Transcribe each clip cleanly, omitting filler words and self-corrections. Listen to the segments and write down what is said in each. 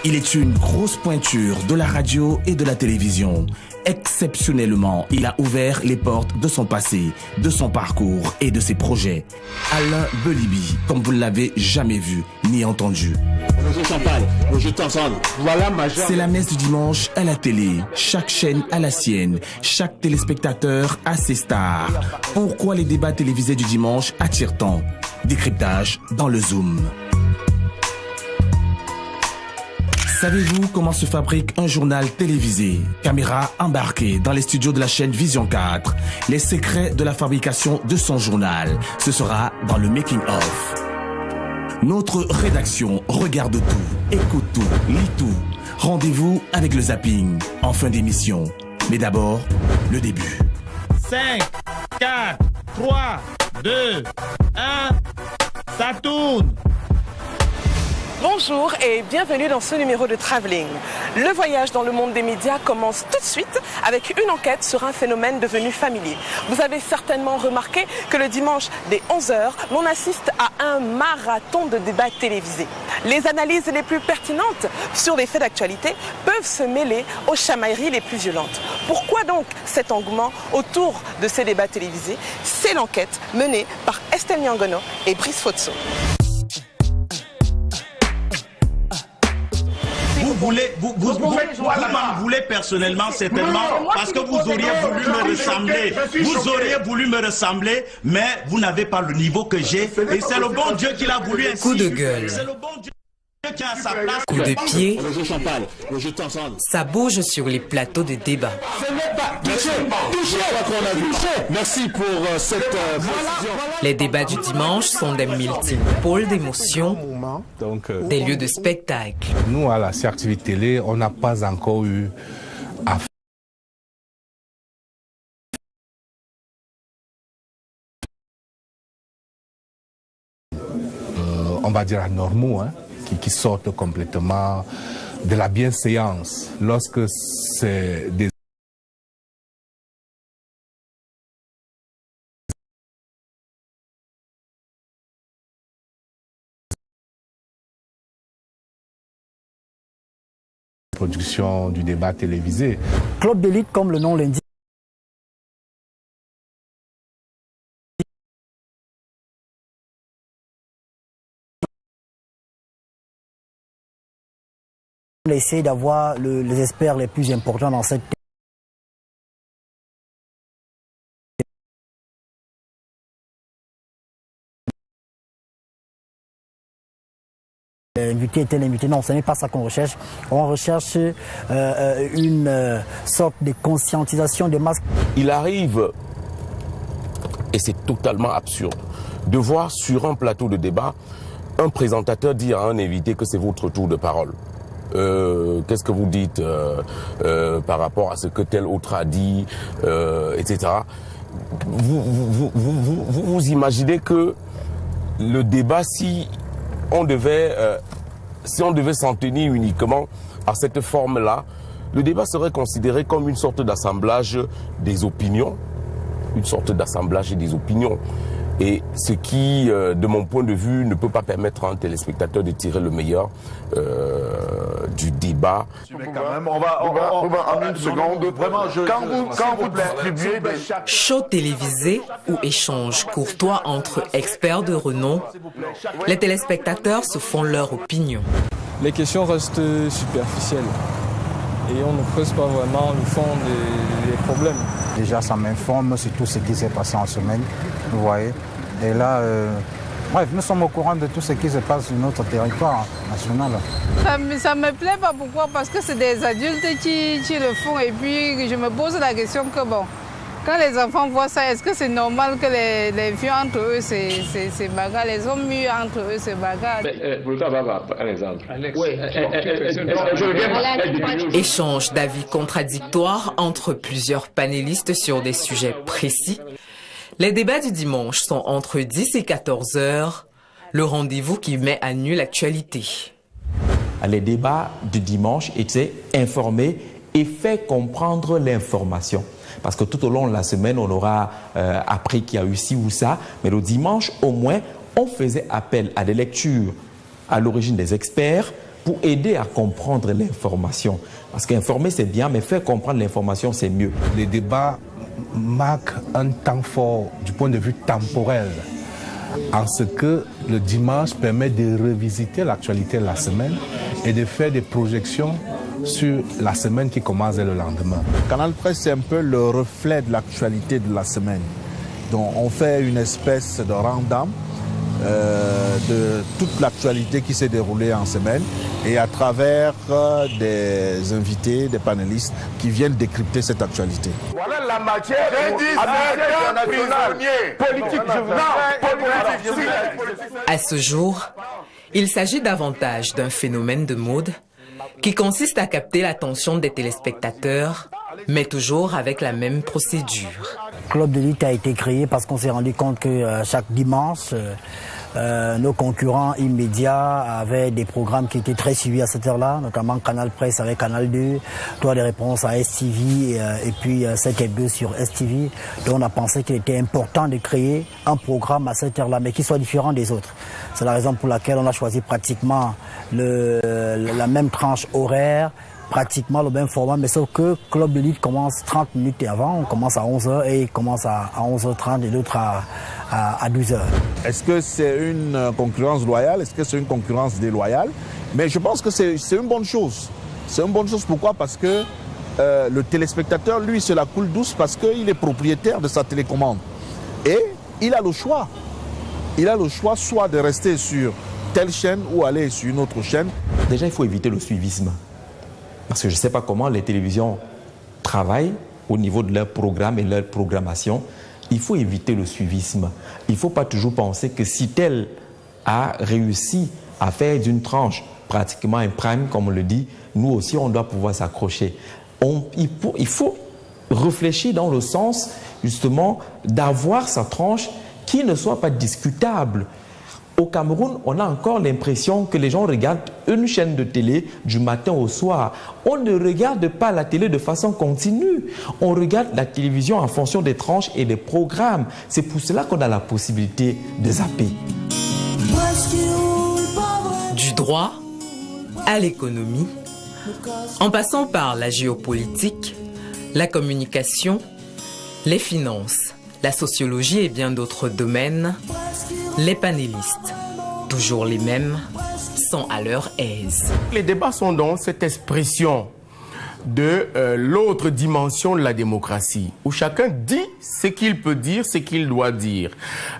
Il est une grosse pointure de la radio et de la télévision. Exceptionnellement, il a ouvert les portes de son passé, de son parcours et de ses projets. Alain Belibi, comme vous ne l'avez jamais vu ni entendu. C'est la messe du dimanche à la télé. Chaque chaîne a la sienne. Chaque téléspectateur a ses stars. Pourquoi les débats télévisés du dimanche attirent tant? Décryptage dans le Zoom. Savez-vous comment se fabrique un journal télévisé? Caméra embarquée dans les studios de la chaîne Vision 4. Les secrets de la fabrication de son journal. Ce sera dans le Making of. Notre rédaction regarde tout, écoute tout, lit tout. Rendez-vous avec le zapping en fin d'émission. Mais d'abord, le début. 5, 4, 3, 2, 1, ça tourne! Bonjour et bienvenue dans ce numéro de Travelling. Le voyage dans le monde des médias commence tout de suite avec une enquête sur un phénomène devenu familier. Vous avez certainement remarqué que le dimanche dès 11h, l'on assiste à un marathon de débats télévisés. Les analyses les plus pertinentes sur les faits d'actualité peuvent se mêler aux chamailleries les plus violentes. Pourquoi donc cet engouement autour de ces débats télévisés? C'est l'enquête menée par Estelle Nyangono et Brice Fotso. Vous m'en voulez personnellement, certainement, parce que vous auriez voulu me ressembler. Vous auriez voulu me ressembler, mais vous n'avez pas le niveau que j'ai. Et c'est le bon Dieu qui l'a voulu ainsi. Coup de gueule. C'est le bon Dieu qui a sa place. Coup de pied. Ça bouge sur les plateaux de débat. Merci pour cette précision. Les débats du dimanche sont des multiples pôles d'émotions, des lieux de spectacle. Nous, à la CRTV Télé, on n'a pas encore eu à on va dire anormaux, hein, qui sortent complètement de la bienséance. Lorsque c'est des production du débat télévisé. Club d'élite, comme le nom l'indique, on essaie d'avoir les experts les plus importants dans cette invité tel invité. Non, ce n'est pas ça qu'on recherche. On recherche une sorte de conscientisation des masses. Il arrive, et c'est totalement absurde, de voir sur un plateau de débat un présentateur dire à un invité que c'est votre tour de parole. Qu'est-ce que vous dites par rapport à ce que tel autre a dit, etc. Vous imaginez que le débat, si on devait s'en tenir uniquement à cette forme-là, le débat serait considéré comme une sorte d'assemblage des opinions, Et ce qui, de mon point de vue, ne peut pas permettre à un téléspectateur de tirer le meilleur du débat. Mais quand même, on va en une seconde. Vraiment, quand vous distribuez des... Show télévisé ou échange courtois entre experts de renom, les téléspectateurs se font leur opinion. Les questions restent superficielles et on ne creuse pas vraiment le fond des problèmes. Déjà, ça m'informe sur tout ce qui s'est passé en semaine, vous voyez. Et là, bref, nous sommes au courant de tout ce qui se passe sur notre territoire national. Ça me plaît pas, pourquoi? Parce que c'est des adultes qui le font et puis je me pose la question que bon, quand les enfants voient ça, est-ce que c'est normal que les vieux entre eux c'est bagarre, les hommes mieux entre eux c'est bagarre? Un exemple. Échange d'avis contradictoires entre plusieurs panélistes sur des sujets précis. Les débats du dimanche sont entre 10 et 14 heures, le rendez-vous qui met à nu l'actualité. Les débats du dimanche étaient informés et fait comprendre l'information. Parce que tout au long de la semaine, on aura appris qu'il y a eu ci ou ça. Mais le dimanche, au moins, on faisait appel à des lectures à l'origine des experts, pour aider à comprendre l'information. Parce qu'informer c'est bien, mais faire comprendre l'information c'est mieux. Les débats marquent un temps fort du point de vue temporel, en ce que le dimanche permet de revisiter l'actualité de la semaine et de faire des projections sur la semaine qui commence dès le lendemain. Canal Presse, c'est un peu le reflet de l'actualité de la semaine. Donc on fait une espèce de random de toute l'actualité qui s'est déroulée en semaine et à travers des invités, des panélistes qui viennent décrypter cette actualité. Voilà la matière politique. À ce jour, il s'agit davantage d'un phénomène de mode qui consiste à capter l'attention des téléspectateurs, mais toujours avec la même procédure. Club de lutte a été créé parce qu'on s'est rendu compte que chaque dimanche, nos concurrents immédiats avaient des programmes qui étaient très suivis à cette heure-là, notamment Canal Presse avec Canal 2, Droit des réponses à STV et puis 5 sur STV. Donc on a pensé qu'il était important de créer un programme à cette heure-là, mais qui soit différent des autres. C'est la raison pour laquelle on a choisi pratiquement la même tranche horaire, pratiquement le même format, mais sauf que Club de lutte commence 30 minutes avant, on commence à 11h et il commence à 11h30 et l'autre à 12h. Est-ce que c'est une concurrence loyale? Est-ce que c'est une concurrence déloyale? Mais je pense que c'est une bonne chose. C'est une bonne chose, pourquoi? Parce que le téléspectateur, lui, se la coule douce parce qu'il est propriétaire de sa télécommande. Et il a le choix. Il a le choix soit de rester sur telle chaîne ou aller sur une autre chaîne. Déjà, il faut éviter le suivisme. Parce que je ne sais pas comment les télévisions travaillent au niveau de leur programme et leur programmation. Il faut éviter le suivisme. Il ne faut pas toujours penser que si tel a réussi à faire d'une tranche pratiquement un prime, comme on le dit, nous aussi, on doit pouvoir s'accrocher. Il faut réfléchir dans le sens, justement, d'avoir sa tranche qui ne soit pas discutable. Au Cameroun, on a encore l'impression que les gens regardent une chaîne de télé du matin au soir. On ne regarde pas la télé de façon continue. On regarde la télévision en fonction des tranches et des programmes. C'est pour cela qu'on a la possibilité de zapper. Du droit à l'économie, en passant par la géopolitique, la communication, les finances, la sociologie et bien d'autres domaines, les panélistes, toujours les mêmes, sont à leur aise. Les débats sont donc cette expression de l'autre dimension de la démocratie, où chacun dit ce qu'il peut dire, ce qu'il doit dire.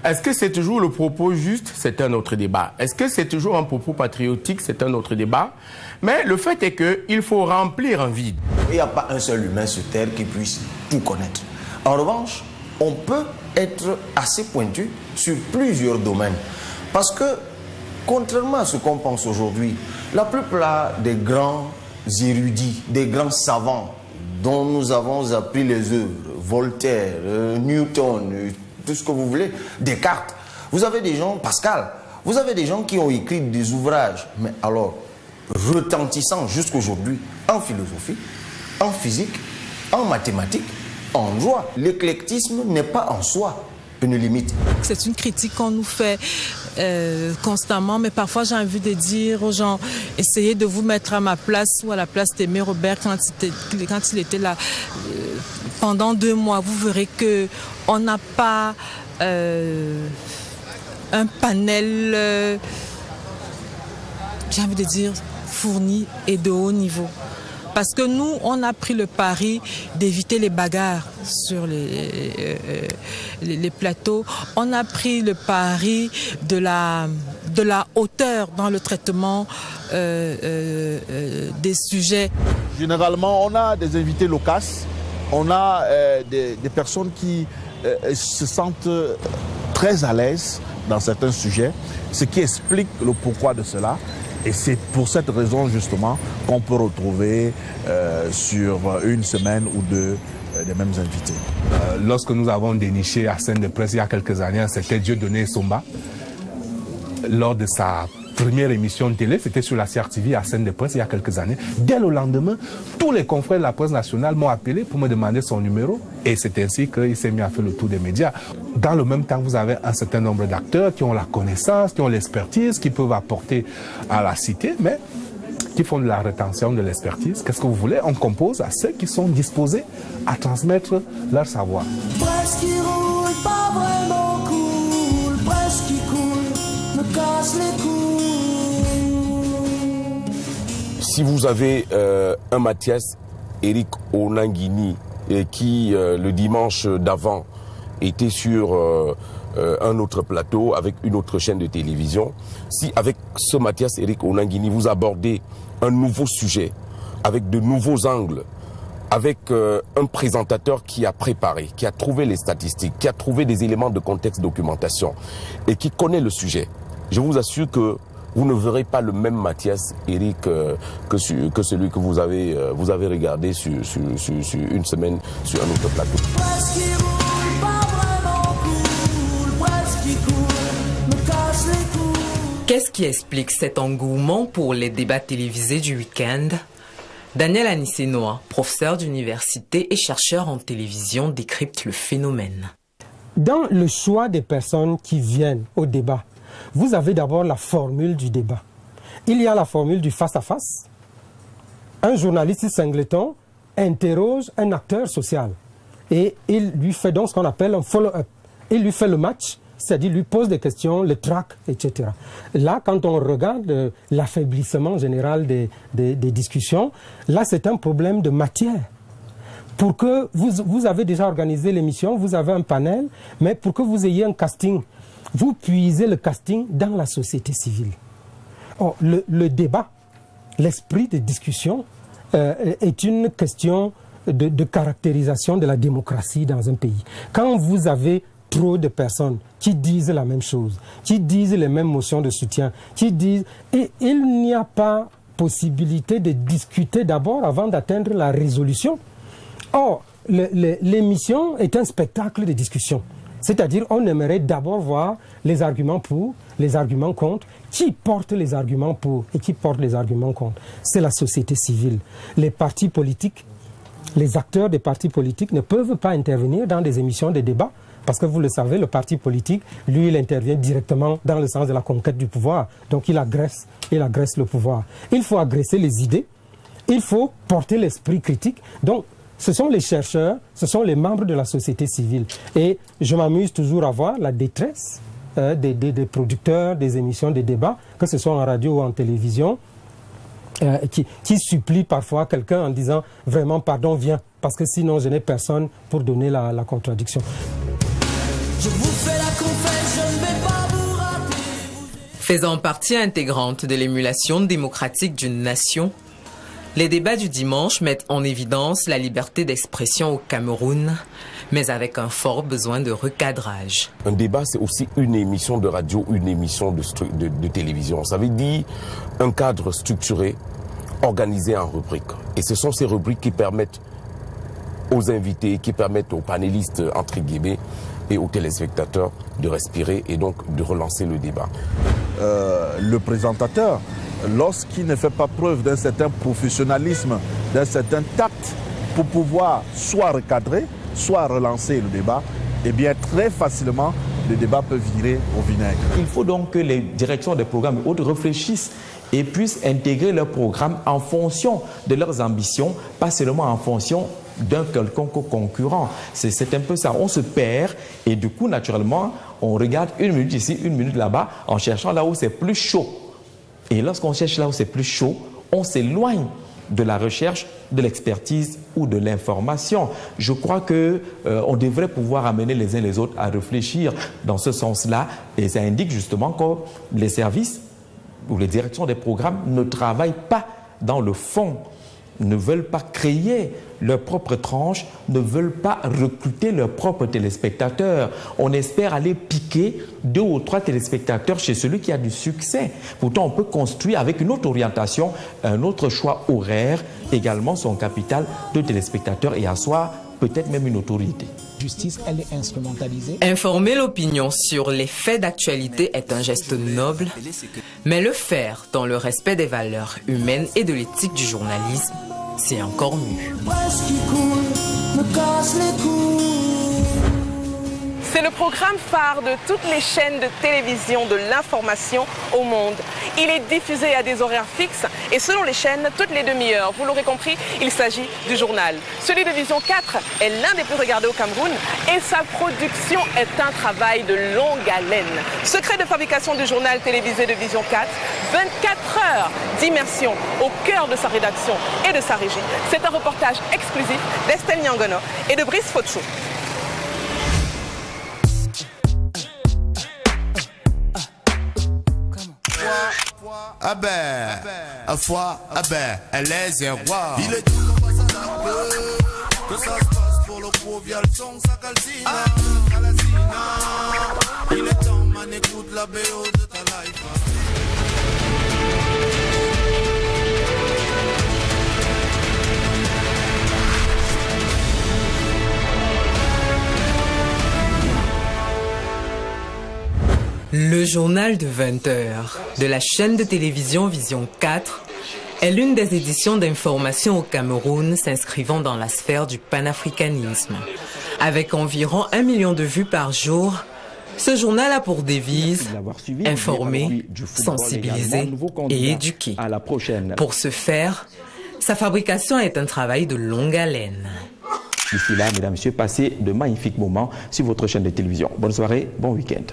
Est-ce que c'est toujours le propos juste? C'est un autre débat. Est-ce que c'est toujours un propos patriotique? C'est un autre débat. Mais le fait est qu'il faut remplir un vide. Il n'y a pas un seul humain sur Terre qui puisse tout connaître. En revanche, on peut être assez pointu sur plusieurs domaines. Parce que, contrairement à ce qu'on pense aujourd'hui, la plupart des grands érudits, des grands savants dont nous avons appris les œuvres, Voltaire, Newton, tout ce que vous voulez, Descartes, vous avez des gens, Pascal, vous avez des gens qui ont écrit des ouvrages, mais alors retentissants jusqu'aujourd'hui en philosophie, en physique, en mathématiques, en droit. L'éclectisme n'est pas en soi une limite. C'est une critique qu'on nous fait constamment, mais parfois j'ai envie de dire aux gens, essayez de vous mettre à ma place ou à la place d'Aimé Robert quand il était là pendant 2 mois. Vous verrez qu'on n'a pas un panel, j'ai envie de dire, fourni et de haut niveau. Parce que nous, on a pris le pari d'éviter les bagarres sur les plateaux. On a pris le pari de la hauteur dans le traitement des sujets. Généralement, on a des invités loquaces, on a des personnes qui se sentent très à l'aise dans certains sujets, ce qui explique le pourquoi de cela. Et c'est pour cette raison justement qu'on peut retrouver sur une semaine ou deux les mêmes invités. Lorsque nous avons déniché à Scène de Presse il y a quelques années, c'était Dieudonné Somba. Lors de sa première émission de télé, c'était sur la CRTV à Scène de Presse il y a quelques années. Dès le lendemain, tous les confrères de la presse nationale m'ont appelé pour me demander son numéro. Et c'est ainsi qu'il s'est mis à faire le tour des médias. Dans le même temps, vous avez un certain nombre d'acteurs qui ont la connaissance, qui ont l'expertise, qui peuvent apporter à la cité, mais qui font de la rétention de l'expertise. Qu'est-ce que vous voulez? On compose à ceux qui sont disposés à transmettre leur savoir. Presque qui roule, pas vraiment cool, presque qui coule, me casse les couilles. Si vous avez un Mathias Eric Onanguini qui, le dimanche d'avant, était sur un autre plateau avec une autre chaîne de télévision, si avec ce Mathias Eric Onanguini, vous abordez un nouveau sujet, avec de nouveaux angles, avec un présentateur qui a préparé, qui a trouvé les statistiques, qui a trouvé des éléments de contexte documentation et qui connaît le sujet, je vous assure que vous ne verrez pas le même Mathias Eric que celui que vous avez regardé sur une semaine sur un autre plateau. Qu'est-ce qui explique cet engouement pour les débats télévisés du week-end? Daniel Anicenoa, professeur d'université et chercheur en télévision, décrypte le phénomène. Dans le choix des personnes qui viennent au débat, vous avez d'abord la formule du débat. Il y a la formule du face-à-face. Un journaliste singleton interroge un acteur social et il lui fait donc ce qu'on appelle un follow-up. Il lui fait le match, c'est-à-dire lui pose des questions, le traque, etc. Là, quand on regarde l'affaiblissement général des discussions, là c'est un problème de matière. Pour que vous avez déjà organisé l'émission, vous avez un panel, mais pour que vous ayez un casting, vous puisez le casting dans la société civile. Or, le débat, l'esprit de discussion est une question de caractérisation de la démocratie dans un pays. Quand vous avez trop de personnes qui disent la même chose, qui disent les mêmes motions de soutien, qui disent... Et il n'y a pas possibilité de discuter d'abord avant d'atteindre la résolution. Or, l'émission est un spectacle de discussion. C'est-à-dire, on aimerait d'abord voir les arguments pour, les arguments contre, qui porte les arguments pour et qui porte les arguments contre. C'est la société civile. Les partis politiques, les acteurs des partis politiques ne peuvent pas intervenir dans des émissions de débat parce que vous le savez, le parti politique, lui, il intervient directement dans le sens de la conquête du pouvoir. Donc, il agresse le pouvoir. Il faut agresser les idées, il faut porter l'esprit critique. Donc, ce sont les chercheurs, ce sont les membres de la société civile. Et je m'amuse toujours à voir la détresse des producteurs des émissions de débat, que ce soit en radio ou en télévision, qui supplient parfois quelqu'un en disant « Vraiment, pardon, viens, parce que sinon je n'ai personne pour donner la contradiction. » Je vous fais la confesse, je ne vais pas vous rater. Faisant partie intégrante de l'émulation démocratique d'une nation, les débats du dimanche mettent en évidence la liberté d'expression au Cameroun, mais avec un fort besoin de recadrage. Un débat, c'est aussi une émission de radio, une émission de télévision. Ça veut dire un cadre structuré, organisé en rubriques. Et ce sont ces rubriques qui permettent aux invités, qui permettent aux panélistes, entre guillemets, et aux téléspectateurs de respirer et donc de relancer le débat. Le présentateur, lorsqu'il ne fait pas preuve d'un certain professionnalisme, d'un certain tact pour pouvoir soit recadrer, soit relancer le débat, eh bien très facilement le débat peut virer au vinaigre. Il faut donc que les directions des programmes et autres réfléchissent et puissent intégrer leurs programmes en fonction de leurs ambitions, pas seulement en fonction d'un quelconque concurrent. C'est un peu ça, on se perd et du coup naturellement on regarde une minute ici, une minute là-bas en cherchant là où c'est plus chaud. Et lorsqu'on cherche là où c'est plus chaud, on s'éloigne de la recherche, de l'expertise ou de l'information. Je crois qu'on devrait pouvoir amener les uns les autres à réfléchir dans ce sens-là. Et ça indique justement que les services ou les directions des programmes ne travaillent pas dans le fond, ne veulent pas créer leur propre tranche, ne veulent pas recruter leurs propres téléspectateurs. On espère aller piquer 2 ou 3 téléspectateurs chez celui qui a du succès. Pourtant, on peut construire avec une autre orientation, un autre choix horaire, également son capital de téléspectateurs et asseoir peut-être même une autorité. Justice, elle est instrumentalisée. Informer l'opinion sur les faits d'actualité est un geste noble, mais le faire dans le respect des valeurs humaines et de l'éthique du journalisme, c'est encore mieux. C'est le programme phare de toutes les chaînes de télévision de l'information au monde. Il est diffusé à des horaires fixes et selon les chaînes, toutes les demi-heures. Vous l'aurez compris, il s'agit du journal. Celui de Vision 4 est l'un des plus regardés au Cameroun et sa production est un travail de longue haleine. Secret de fabrication du journal télévisé de Vision 4, 24 heures d'immersion au cœur de sa rédaction et de sa régie. C'est un reportage exclusif d'Estelle Nyangono et de Brice Fotso. Ah ben, à foi, ah ben, elle est un roi. Il est que ça se passe pour le gros via le son, ça calcine. Il est temps, man, écoute la BO de ta life. Le journal de 20 heures de la chaîne de télévision Vision 4 est l'une des éditions d'information au Cameroun s'inscrivant dans la sphère du panafricanisme. Avec environ 1 million de vues par jour, ce journal a pour devise informer, sensibiliser et éduquer. Pour ce faire, sa fabrication est un travail de longue haleine. D'ici là, mesdames et messieurs, passez de magnifiques moments sur votre chaîne de télévision. Bonne soirée, bon week-end.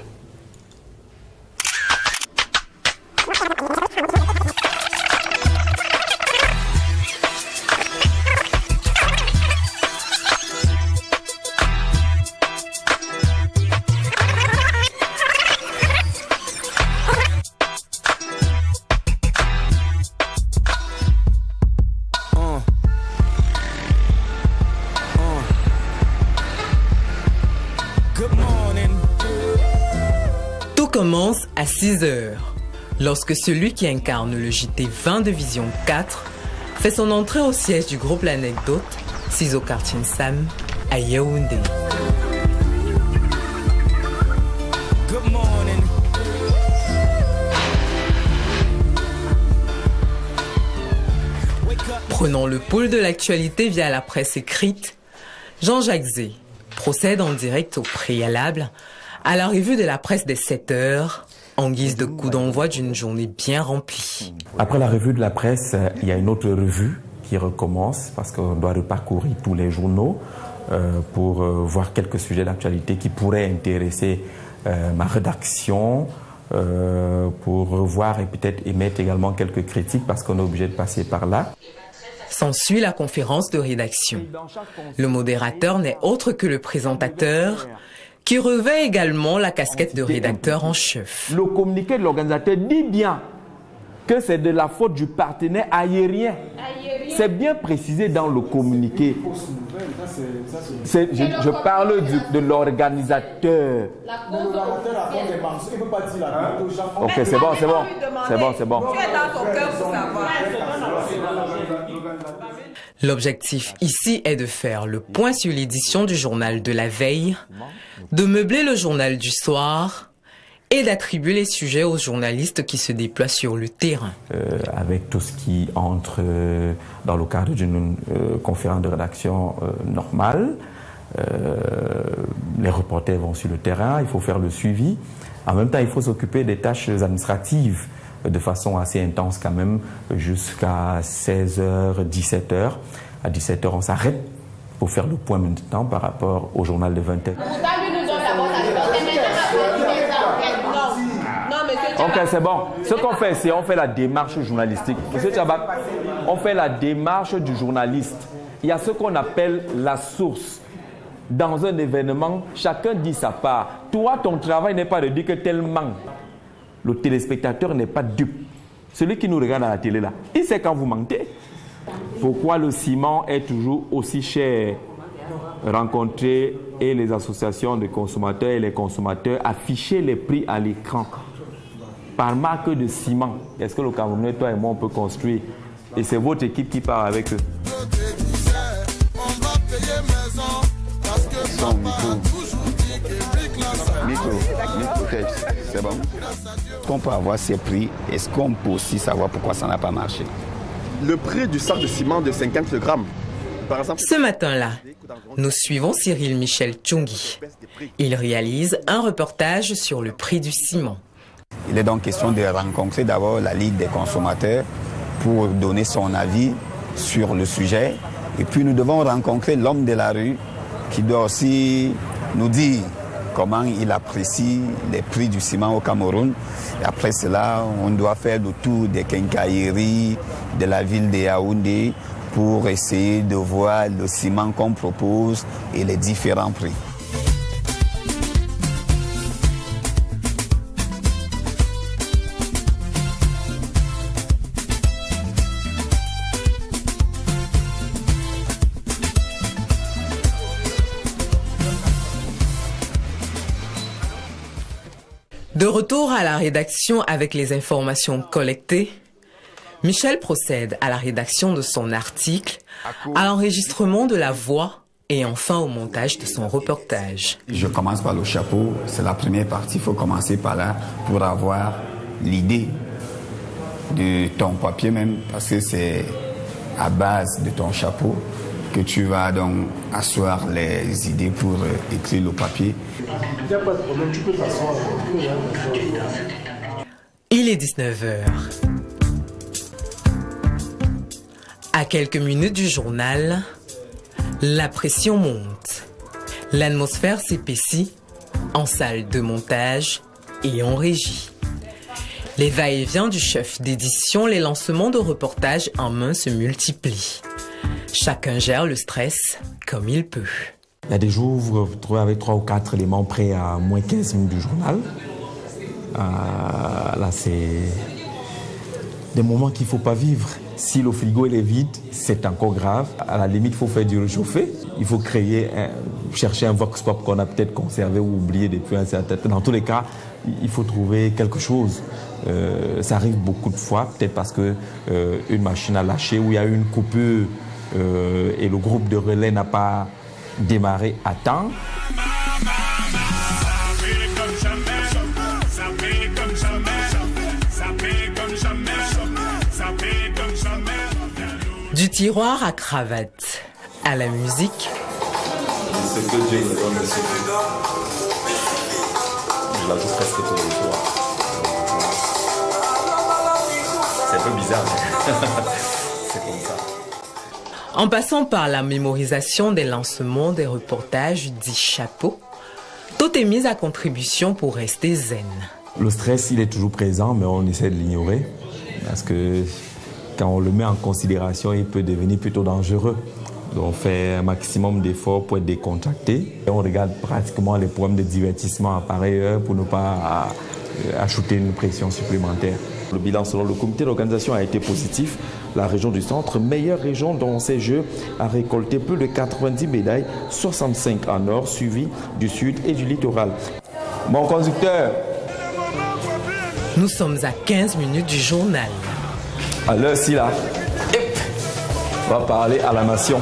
Commence à 6 heures, lorsque celui qui incarne le JT 20 de Vision 4 fait son entrée au siège du groupe L'Anecdote, Sizo Kartin Sam, à Yaoundé. Prenons le pôle de l'actualité via la presse écrite. Jean-Jacques Zé procède en direct au préalable à la revue de la presse des 7 heures, en guise de coup d'envoi d'une journée bien remplie. Après la revue de la presse, il y a une autre revue qui recommence parce qu'on doit reparcourir tous les journaux pour voir quelques sujets d'actualité qui pourraient intéresser ma rédaction, pour revoir et peut-être émettre également quelques critiques parce qu'on est obligé de passer par là. S'ensuit la conférence de rédaction. Le modérateur n'est autre que le présentateur, qui revêt également la casquette de rédacteur en chef. Le communiqué de l'organisateur dit bien que c'est de la faute du partenaire aérien. C'est bien précisé dans le communiqué. Je parle de l'organisateur. Ok, c'est bon. L'objectif ici est de faire le point sur l'édition du journal de la veille, de meubler le journal du soir et d'attribuer les sujets aux journalistes qui se déploient sur le terrain. Avec tout ce qui entre dans le cadre d'une conférence de rédaction normale, les reporters vont sur le terrain, il faut faire le suivi. En même temps, il faut s'occuper des tâches administratives de façon assez intense quand même, jusqu'à 16h, 17h. À 17h, on s'arrête pour faire le point maintenant par rapport au journal de 20h. Ok, c'est bon. Ce qu'on fait, c'est on fait la démarche journalistique. Monsieur Tchabak, on fait la démarche du journaliste. Il y a ce qu'on appelle la source. Dans un événement, chacun dit sa part. Toi, ton travail n'est pas de dire que tel manque. Le téléspectateur n'est pas dupe. Celui qui nous regarde à la télé là, il sait quand vous mentez. Pourquoi le ciment est toujours aussi cher? Rencontrer et les associations de consommateurs et les consommateurs, afficher les prix à l'écran par marque de ciment. Est-ce que le Camerounais, toi et moi, on peut construire? Et c'est votre équipe qui part avec eux. C'est bon. Qu'on peut avoir ces prix, est-ce qu'on peut aussi savoir pourquoi ça n'a pas marché? Le prix du sac de ciment de 50 grammes, par exemple. Ce matin-là, nous suivons Cyril Michel Tchungi. Il réalise un reportage sur le prix du ciment. Il est donc question de rencontrer d'abord la Ligue des consommateurs pour donner son avis sur le sujet. Et puis nous devons rencontrer l'homme de la rue qui doit aussi nous dire comment il apprécie les prix du ciment au Cameroun. Et après cela, on doit faire le tour des quincailleries de la ville de Yaoundé pour essayer de voir le ciment qu'on propose et les différents prix. De retour à la rédaction avec les informations collectées, Michel procède à la rédaction de son article, à l'enregistrement de la voix et enfin au montage de son reportage. Je commence par le chapeau, c'est la première partie, il faut commencer par là pour avoir l'idée de ton papier même, parce que c'est à base de ton chapeau que tu vas donc asseoir les idées pour écrire le papier. Il n'y a pas de problème, tu peux t'asseoir. Il est 19h. À quelques minutes du journal, la pression monte. L'atmosphère s'épaissit en salle de montage et en régie. Les va-et-vient du chef d'édition, les lancements de reportages en main se multiplient. Chacun gère le stress comme il peut. Il y a des jours où vous vous retrouvez avec 3 ou 4 éléments prêts à moins 15 minutes du journal. Là, c'est des moments qu'il ne faut pas vivre. Si le frigo est vide, c'est encore grave. À la limite, il faut faire du réchauffé. Il faut chercher un vox pop qu'on a peut-être conservé ou oublié depuis un certain temps. Dans tous les cas, il faut trouver quelque chose. Ça arrive beaucoup de fois, peut-être parce qu'une machine a lâché ou il y a eu une coupure et le groupe de relais n'a pas démarré à temps. Du tiroir à cravate, à la musique. C'est que Dieu nous donne le secret. Je la joue presque tous les soirs. C'est un peu bizarre, mais c'est comme ça. En passant par la mémorisation des lancements des reportages dits chapeaux, tout est mis à contribution pour rester zen. Le stress, il est toujours présent, mais on essaie de l'ignorer. Parce que quand on le met en considération, il peut devenir plutôt dangereux. Donc on fait un maximum d'efforts pour être décontracté. Et on regarde pratiquement les programmes de divertissement à pareille heure pour ne pas ajouter une pression supplémentaire. Le bilan selon le comité d'organisation a été positif. La région du centre, meilleure région dans ces Jeux, a récolté plus de 90 médailles, 65 en or, suivi du sud et du littoral. Mon conducteur. Nous sommes à 15 minutes du journal. À l'heure-ci, là, on va parler à la nation.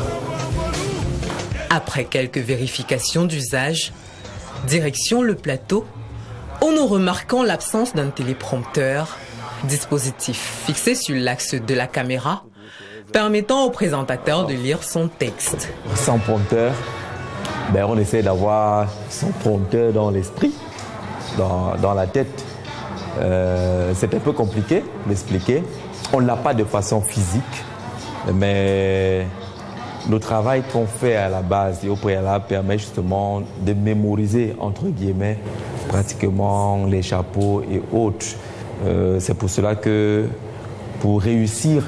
Après quelques vérifications d'usage, direction le plateau, où nous remarquons l'absence d'un téléprompteur, dispositif fixé sur l'axe de la caméra, permettant au présentateur de lire son texte. Sans prompteur, on essaie d'avoir son prompteur dans l'esprit, dans la tête. C'est un peu compliqué d'expliquer. On ne l'a pas de façon physique, mais le travail qu'on fait à la base et au préalable permet justement de mémoriser, entre guillemets, pratiquement les chapeaux et autres. C'est pour cela que pour réussir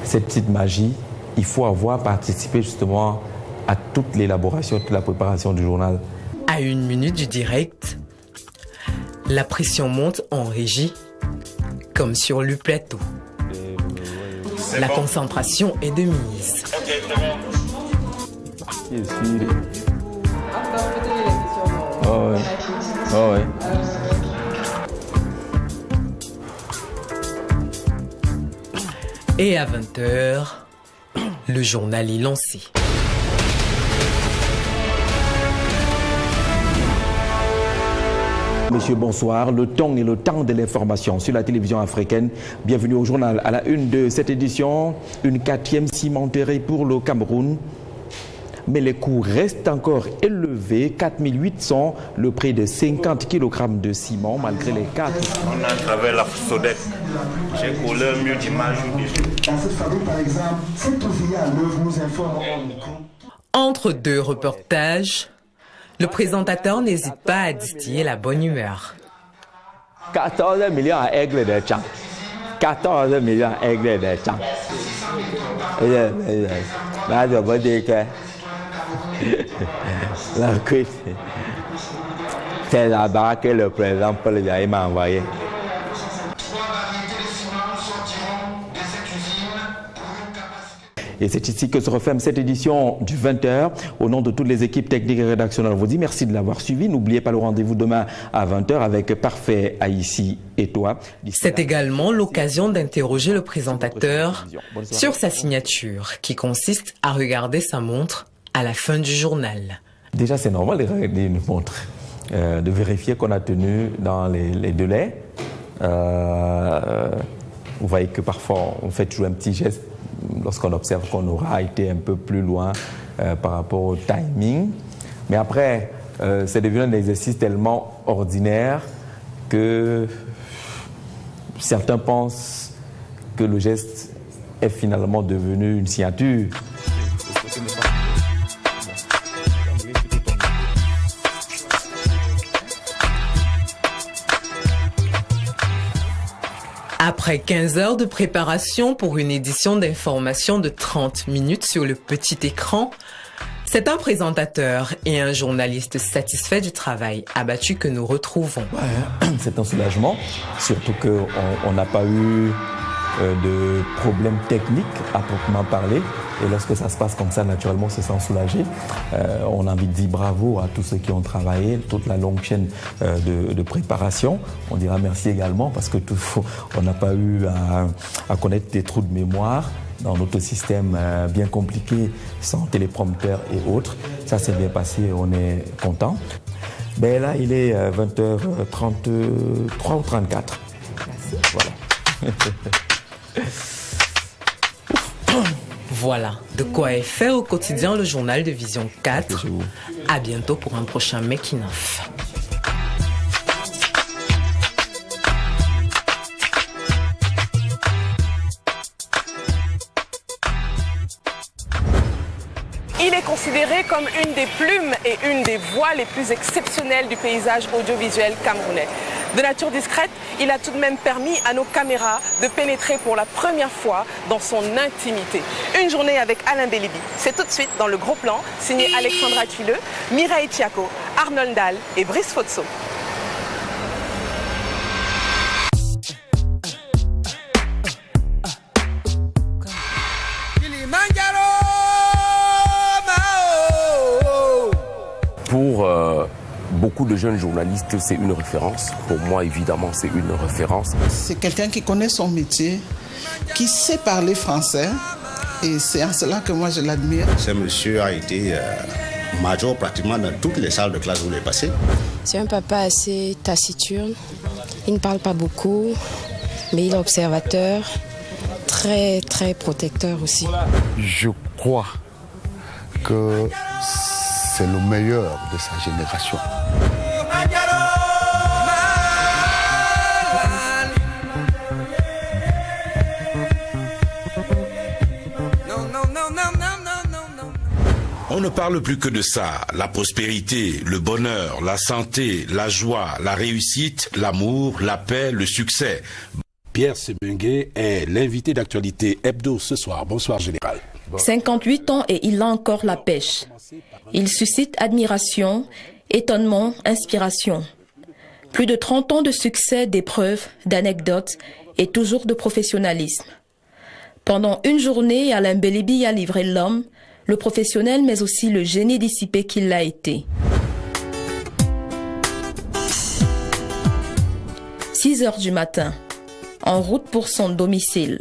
cette petite magie, il faut avoir participé justement à toute l'élaboration, toute la préparation du journal. À 1 minute du direct, la pression monte en régie, comme sur le plateau. La concentration est de mise. Oh ouais. Oh ouais. Et à 20h, le journal est lancé. Monsieur, bonsoir. Le temps et le temps de l'information sur la télévision africaine. Bienvenue au journal. À la une de cette édition, une 4e cimenterie pour le Cameroun. mais les coûts restent encore élevés. 4 800, le prix de 50 kg de ciment, malgré les 4. On a travaillé la Sodec. J'ai collé un mur d'image dessus. Dans cette fabrique, par exemple, cet ouvrier à l'œuvre nous informe au micro. Entre deux reportages, le présentateur n'hésite pas à distiller la bonne humeur. 14 millions à Aigle de Tchang. 14 millions à Aigle de Tchang. Là, je veux dire que la cuisse, c'est là-bas que le président Paul Biya m'a envoyé. Et c'est ici que se referme cette édition du 20h. Au nom de toutes les équipes techniques et rédactionnelles, on vous dit merci de l'avoir suivi. N'oubliez pas le rendez-vous demain à 20h avec Parfait Haïti et toi. C'est également l'occasion d'interroger le présentateur sur sa signature qui consiste à regarder sa montre à la fin du journal. Déjà, c'est normal de regarder une montre, de vérifier qu'on a tenu dans les délais. Vous voyez que parfois, on fait toujours un petit geste lorsqu'on observe qu'on aura été un peu plus loin par rapport au timing. Mais après, c'est devenu un exercice tellement ordinaire que certains pensent que le geste est finalement devenu une signature. Après 15 heures de préparation pour une édition d'information de 30 minutes sur le petit écran, c'est un présentateur et un journaliste satisfait du travail abattu que nous retrouvons. Ouais, c'est un soulagement, surtout qu'on n'a pas eu de problèmes techniques à proprement parler. Et lorsque ça se passe comme ça, naturellement, on se sent soulagé. On a envie de dire bravo à tous ceux qui ont travaillé, toute la longue chaîne de préparation. On dira merci également parce que on n'a pas eu à connaître des trous de mémoire dans notre système bien compliqué, sans téléprompteur et autres. Ça s'est bien passé, on est content. Ben là, il est 20h33 ou 34. Voilà. Voilà de quoi est fait au quotidien le journal de Vision 4. À bientôt pour un prochain Making of. Il est considéré comme une des plumes et une des voix les plus exceptionnelles du paysage audiovisuel camerounais. De nature discrète, il a tout de même permis à nos caméras de pénétrer pour la première fois dans son intimité. Une journée avec Alain Bélibi. C'est tout de suite dans le gros plan, signé Alexandra Tuileux, Mireille Tiako, Arnold Dahl et Brice Fotso. Pour beaucoup de jeunes journalistes, c'est une référence. Pour moi, évidemment, c'est une référence. C'est quelqu'un qui connaît son métier, qui sait parler français. Et c'est en cela que moi, je l'admire. Ce monsieur a été major pratiquement dans toutes les salles de classe où il est passé. C'est un papa assez taciturne. Il ne parle pas beaucoup, mais il est observateur, très, très protecteur aussi. Je crois que c'est le meilleur de sa génération. On ne parle plus que de ça. La prospérité, le bonheur, la santé, la joie, la réussite, l'amour, la paix, le succès. Pierre Semengue est l'invité d'actualité hebdo ce soir. Bonsoir Général. 58 ans et il a encore la pêche. Il suscite admiration, étonnement, inspiration. Plus de 30 ans de succès, d'épreuves, d'anecdotes et toujours de professionnalisme. Pendant une journée, Alain Bélibi a livré l'homme, le professionnel mais aussi le génie dissipé qu'il a été. 6 heures du matin, en route pour son domicile.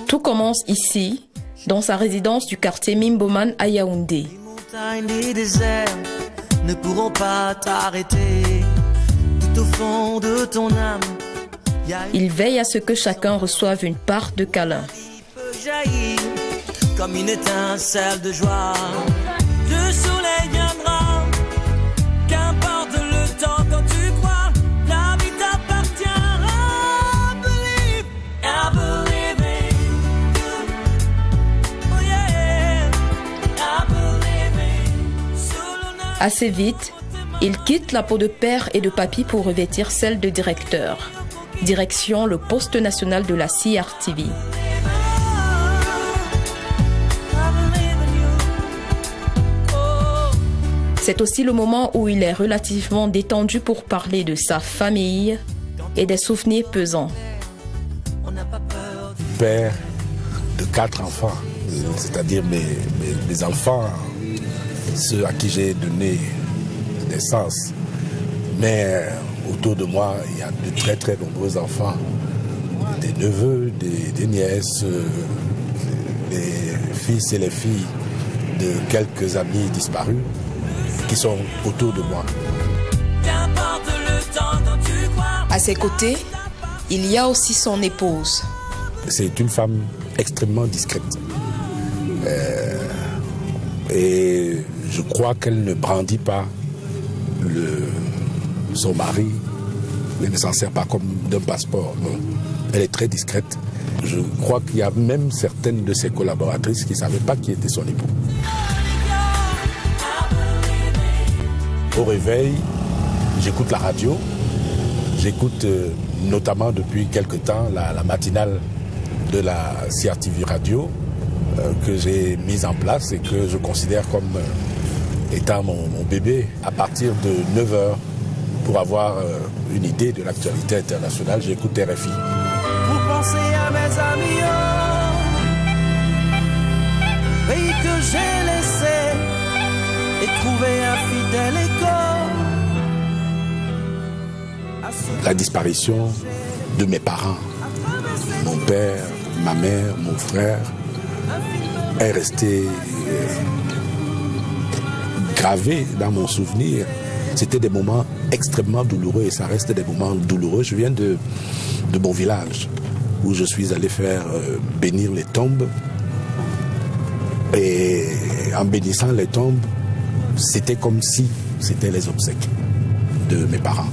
Tout commence ici, dans sa résidence du quartier Mimboman à Yaoundé. Les montagnes, les déserts ne pourront pas t'arrêter. Tout au fond de ton âme, Il veille à ce que chacun reçoive une part de câlin. Jaillir comme une étincelle de joie. Le soleil viendra, qu'importe le temps quand tu crois, la vie t'appartient. I believe in you. Oh yeah, I believe in. Assez vite, il quitte la peau de père et de papy pour revêtir celle de directeur. Direction le poste national de la CRTV. C'est aussi le moment où il est relativement détendu pour parler de sa famille et des souvenirs pesants. Père de 4 enfants, c'est-à-dire mes enfants, ceux à qui j'ai donné naissance. Mais autour de moi, il y a de très très nombreux enfants, des neveux, des nièces, les fils et les filles de quelques amis disparus qui sont autour de moi. À ses côtés, il y a aussi son épouse. C'est une femme extrêmement discrète. Et je crois qu'elle ne brandit pas son mari, elle ne s'en sert pas comme d'un passeport. Non. Elle est très discrète. Je crois qu'il y a même certaines de ses collaboratrices qui ne savaient pas qui était son époux. Au réveil, j'écoute la radio. J'écoute notamment depuis quelque temps la matinale de la CRTV Radio que j'ai mise en place et que je considère comme étant mon bébé à partir de 9h pour avoir une idée de l'actualité internationale. J'écoute RFI. Pour penser à mes amis, pays que j'ai laissé et trouver un fidèle écho. La disparition de mes parents, mon père, ma mère, mon frère, est restée gravée dans mon souvenir. C'était des moments extrêmement douloureux et ça reste des moments douloureux. Je viens de mon village où je suis allé faire bénir les tombes. Et en bénissant les tombes, c'était comme si c'était les obsèques de mes parents.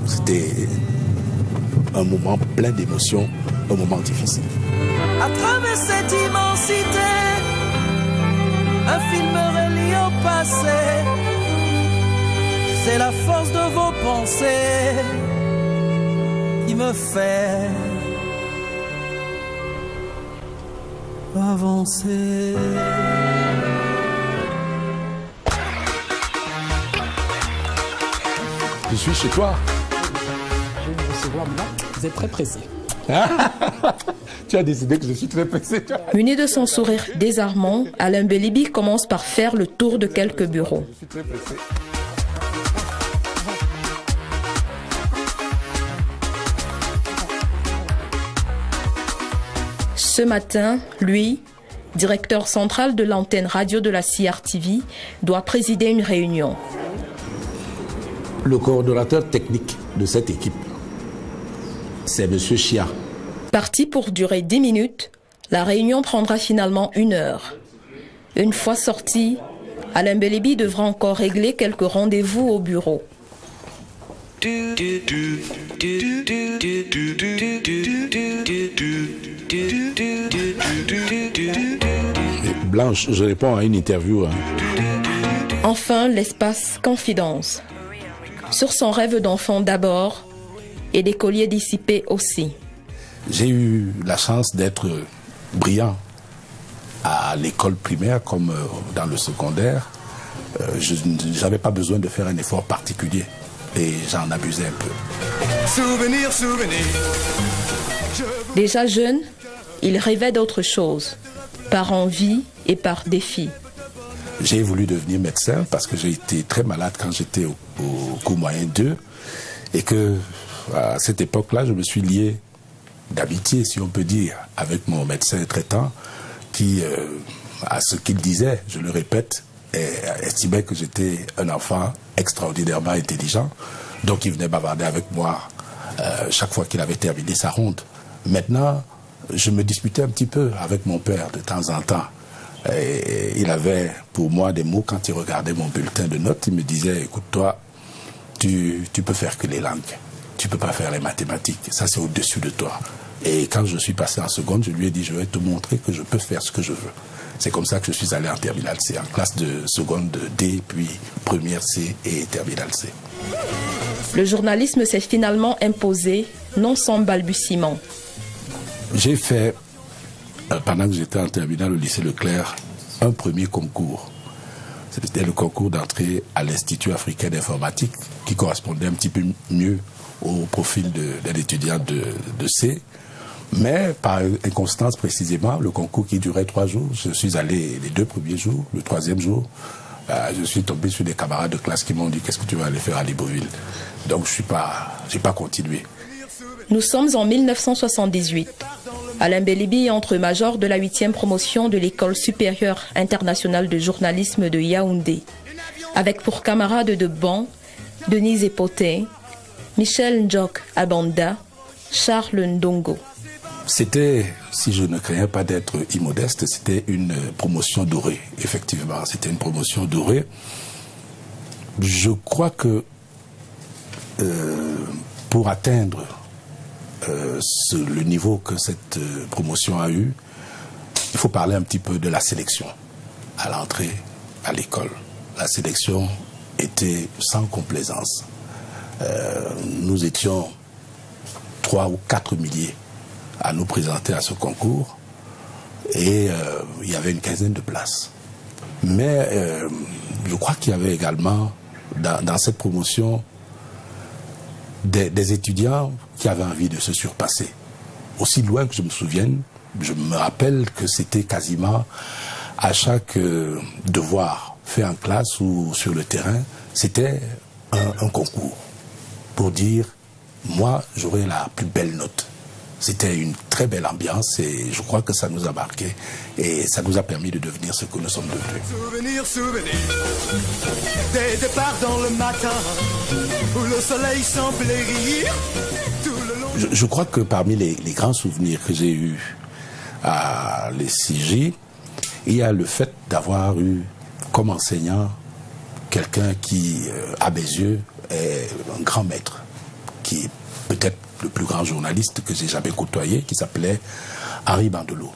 C'était un moment plein d'émotions, un moment difficile. À travers cette immensité, un film relié au passé. C'est la force de vos pensées qui me fait avancer. Je suis chez toi. Je vais vous recevoir maintenant. Vous êtes très pressé. Tu as décidé que je suis très pressé. Muni de son sourire désarmant, Alain Belibi commence par faire le tour de quelques bureaux. Je suis très pressé. Ce matin, lui, directeur central de l'antenne radio de la CRTV, doit présider une réunion. Le coordonnateur technique de cette équipe, c'est M. Chia. Parti pour durer 10 minutes, la réunion prendra finalement 1 heure. Une fois sorti, Alain Belibi devra encore régler quelques rendez-vous au bureau. Blanche, je réponds à une interview. Enfin, l'espace confidence. Sur son rêve d'enfant d'abord et d'écolier dissipé aussi. J'ai eu la chance d'être brillant à l'école primaire comme dans le secondaire. Je n'avais pas besoin de faire un effort particulier et j'en abusais un peu. Souvenir, souvenir. Déjà jeune, il rêvait d'autre chose, par envie et par défi. J'ai voulu devenir médecin parce que j'ai été très malade quand j'étais au cours moyen 2 et que à cette époque-là, je me suis lié d'amitié, si on peut dire, avec mon médecin traitant qui, à ce qu'il disait, je le répète, estimait que j'étais un enfant extraordinairement intelligent. Donc il venait bavarder avec moi chaque fois qu'il avait terminé sa ronde. Maintenant, je me disputais un petit peu avec mon père de temps en temps. Et il avait pour moi des mots quand il regardait mon bulletin de notes. Il me disait, écoute, toi, tu peux faire que les langues. Tu peux pas faire les mathématiques. Ça, c'est au-dessus de toi. Et quand je suis passé en seconde, je lui ai dit, je vais te montrer que je peux faire ce que je veux. C'est comme ça que je suis allé en terminale C, en classe de seconde D, puis première C et terminale C. Le journalisme s'est finalement imposé, non sans balbutiements. J'ai fait, pendant que j'étais en terminale au lycée Leclerc, un premier concours. C'était le concours d'entrée à l'Institut africain d'informatique, qui correspondait un petit peu mieux au profil d'un étudiant de C. Mais par inconstance précisément, le concours qui durait 3 jours, je suis allé les 2 premiers jours, le 3e jour, je suis tombé sur des camarades de classe qui m'ont dit « Qu'est-ce que tu vas aller faire à Libreville ?» Donc je n'ai pas continué. Nous sommes en 1978. Alain Belibi entre major de la 8e promotion de l'École supérieure internationale de journalisme de Yaoundé, avec pour camarades de banc Denise Epoté, Michel Ndjok Abanda, Charles Ndongo. C'était, si je ne craignais pas d'être immodeste, c'était une promotion dorée. Effectivement, c'était une promotion dorée. Je crois que pour atteindre le niveau que cette promotion a eu, il faut parler un petit peu de la sélection à l'entrée à l'école. La sélection était sans complaisance. Nous étions 3 ou 4 milliers à nous présenter à ce concours et il y avait une quinzaine de places. Mais je crois qu'il y avait également dans cette promotion des étudiants qui avaient envie de se surpasser. Aussi loin que je me souvienne, je me rappelle que c'était quasiment à chaque devoir fait en classe ou sur le terrain, c'était un concours pour dire moi j'aurai la plus belle note. C'était une très belle ambiance et je crois que ça nous a marqué et ça nous a permis de devenir ce que nous sommes devenus. Souvenir, souvenir, des départs dans le matin où le soleil semblait rire tout le long. Je crois que parmi les grands souvenirs que j'ai eus à l'ECJ, il y a le fait d'avoir eu comme enseignant quelqu'un qui, à mes yeux, est un grand maître, qui est peut-être le plus grand journaliste que j'ai jamais côtoyé, qui s'appelait Henri Bandelot.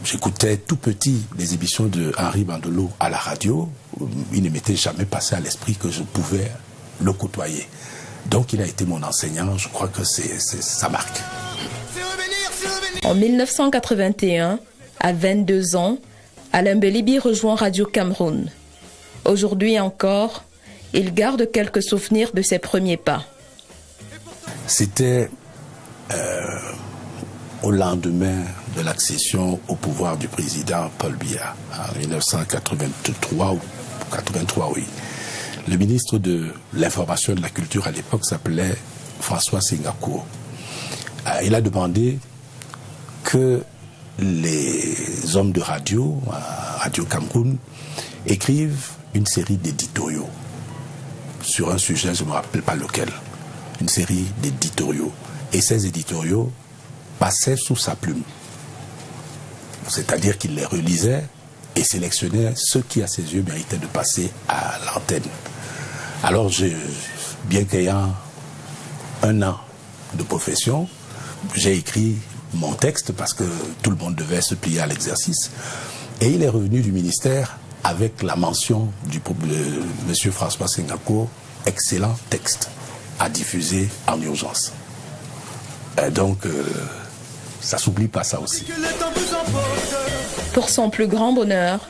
J'écoutais tout petit les émissions de Henri Bandelot à la radio. Il ne m'était jamais passé à l'esprit que je pouvais le côtoyer. Donc il a été mon enseignant, je crois que ça marque. En 1981, à 22 ans, Alain Belibi rejoint Radio Cameroun. Aujourd'hui encore, il garde quelques souvenirs de ses premiers pas. C'était au lendemain de l'accession au pouvoir du président Paul Biya, en 1983 ou 83, oui. Le ministre de l'Information et de la Culture à l'époque s'appelait François Senghako. Il a demandé que les hommes de radio, Radio Cameroun, écrivent une série d'éditoriaux sur un sujet, je ne me rappelle pas lequel, une série d'éditoriaux. Et ces éditoriaux passaient sous sa plume. C'est-à-dire qu'il les relisait et sélectionnait ceux qui, à ses yeux, méritaient de passer à l'antenne. Alors, bien qu'ayant 1 an de profession, j'ai écrit mon texte parce que tout le monde devait se plier à l'exercice. Et il est revenu du ministère avec la mention de M. François Senghako, excellent texte à diffuser en urgence. Donc, ça s'oublie pas ça aussi. Pour son plus grand bonheur,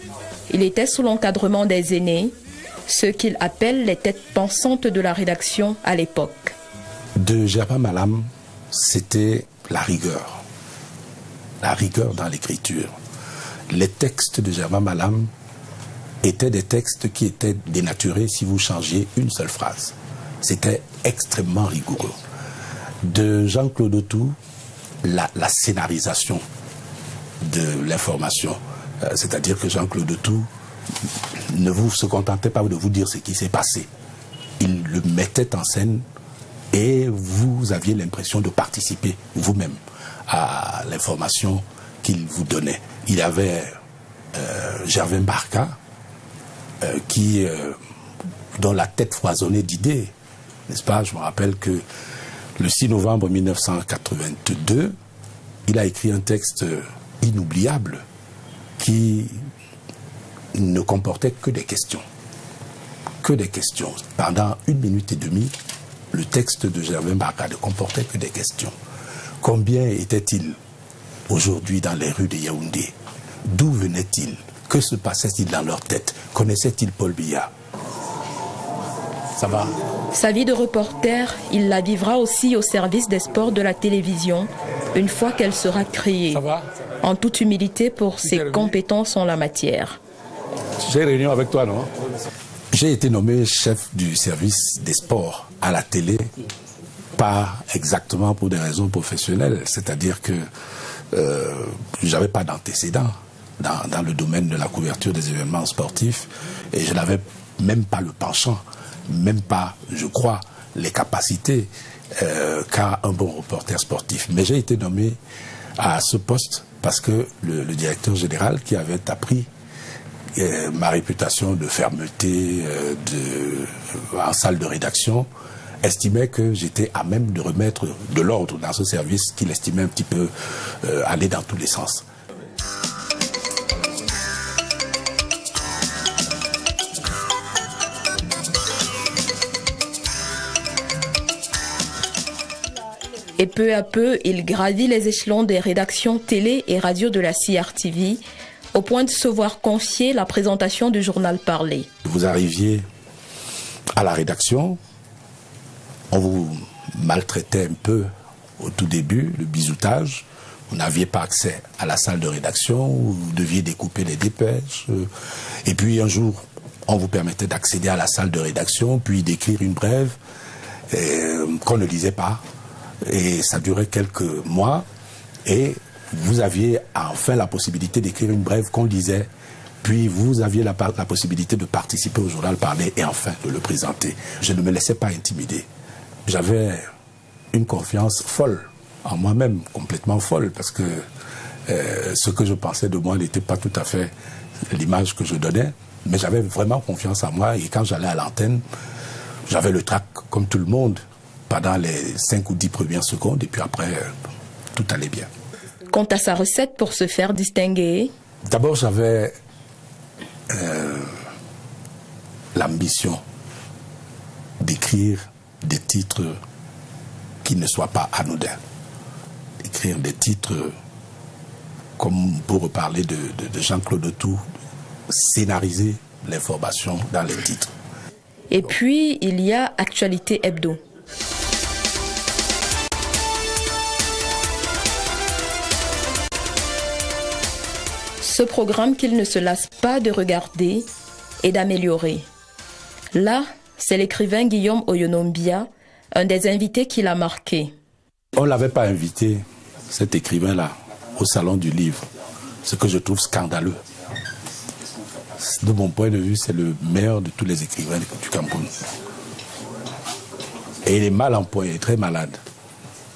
il était sous l'encadrement des aînés, ceux qu'il appelle les têtes pensantes de la rédaction à l'époque. De Germain Malam, c'était la rigueur dans l'écriture. Les textes de Germain Malam étaient des textes qui étaient dénaturés si vous changiez une seule phrase. C'était extrêmement rigoureux. De Jean-Claude Autou, la scénarisation de l'information. C'est-à-dire que Jean-Claude Autou ne se contentait pas de vous dire ce qui s'est passé. Il le mettait en scène et vous aviez l'impression de participer vous-même à l'information qu'il vous donnait. Il y avait Gervais Mbarka, dont la tête foisonnait d'idées, n'est-ce pas? Je me rappelle que le 6 novembre 1982, il a écrit un texte inoubliable qui ne comportait que des questions. Que des questions. Pendant 1 minute et demie, le texte de Gervais Mbarka ne comportait que des questions. Combien étaient-ils aujourd'hui dans les rues de Yaoundé? D'où venaient-ils? Que se passait-il dans leur tête? Connaissaient-ils Paul Biya? Ça va? Sa vie de reporter, il la vivra aussi au service des sports de la télévision, une fois qu'elle sera créée. En toute humilité pour ses compétences en la matière. J'ai réunion avec toi, non? J'ai été nommé chef du service des sports à la télé, pas exactement pour des raisons professionnelles, c'est-à-dire que j'avais pas d'antécédent dans le domaine de la couverture des événements sportifs et je n'avais même pas le penchant, même pas, je crois, les capacités qu'a un bon reporter sportif. Mais j'ai été nommé à ce poste parce que le directeur général qui avait appris ma réputation de fermeté en salle de rédaction estimait que j'étais à même de remettre de l'ordre dans ce service qu'il estimait un petit peu aller dans tous les sens. Et peu à peu, il gravit les échelons des rédactions télé et radio de la CRTV, au point de se voir confier la présentation du journal parlé. Vous arriviez à la rédaction, on vous maltraitait un peu au tout début, le bisoutage. Vous n'aviez pas accès à la salle de rédaction, vous deviez découper les dépêches. Et puis un jour, on vous permettait d'accéder à la salle de rédaction, puis d'écrire une brève qu'on ne lisait pas. Et ça durait quelques mois. Et vous aviez enfin la possibilité d'écrire une brève qu'on lisait. Puis vous aviez la possibilité de participer au journal parlé et enfin de le présenter. Je ne me laissais pas intimider. J'avais une confiance folle en moi-même, complètement folle, parce que ce que je pensais de moi n'était pas tout à fait l'image que je donnais, mais j'avais vraiment confiance en moi et quand j'allais à l'antenne, j'avais le trac comme tout le monde pendant les 5 ou 10 premières secondes et puis après, tout allait bien. Quant à sa recette pour se faire distinguer, d'abord j'avais l'ambition d'écrire des titres qui ne soient pas anodins. Écrire des titres, comme pour reparler de Jean-Claude Autou, scénariser l'information dans les titres. Et puis, il y a Actualité Hebdo. Ce programme qu'il ne se lasse pas de regarder et d'améliorer. Là, c'est l'écrivain Guillaume Oyonombia, un des invités qui l'a marqué. On ne l'avait pas invité, cet écrivain-là, au Salon du Livre, ce que je trouve scandaleux. De mon point de vue, c'est le meilleur de tous les écrivains du Cameroun. Et il est mal en point, il est très malade.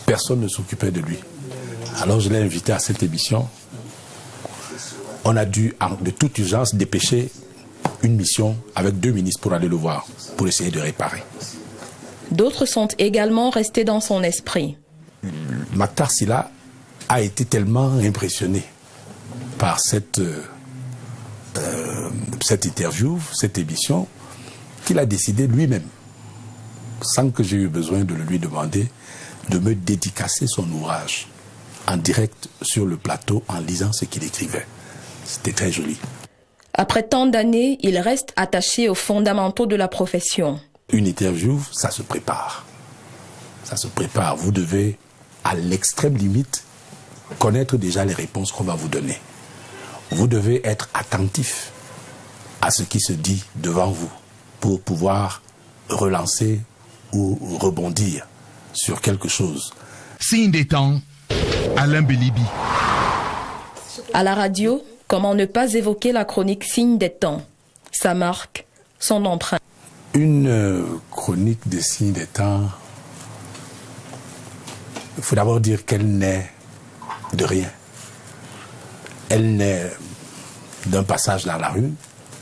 Personne ne s'occupait de lui. Alors je l'ai invité à cette émission. On a dû, de toute urgence, dépêcher une mission avec 2 ministres pour aller le voir, pour essayer de réparer. D'autres sont également restés dans son esprit. Mactar Sylla a été tellement impressionné par cette interview, cette émission, qu'il a décidé lui-même, sans que j'ai eu besoin de le lui demander, de me dédicacer son ouvrage en direct sur le plateau en lisant ce qu'il écrivait. C'était très joli. Après tant d'années, il reste attaché aux fondamentaux de la profession. Une interview, ça se prépare. Ça se prépare. Vous devez, à l'extrême limite, connaître déjà les réponses qu'on va vous donner. Vous devez être attentif à ce qui se dit devant vous pour pouvoir relancer ou rebondir sur quelque chose. Signe des temps, Alain Bélibi. À la radio, comment ne pas évoquer la chronique Signe des temps, sa marque, son empreinte. Une chronique des Signes des temps Il faut d'abord dire qu'elle naît de rien. Elle naît d'un passage dans la rue,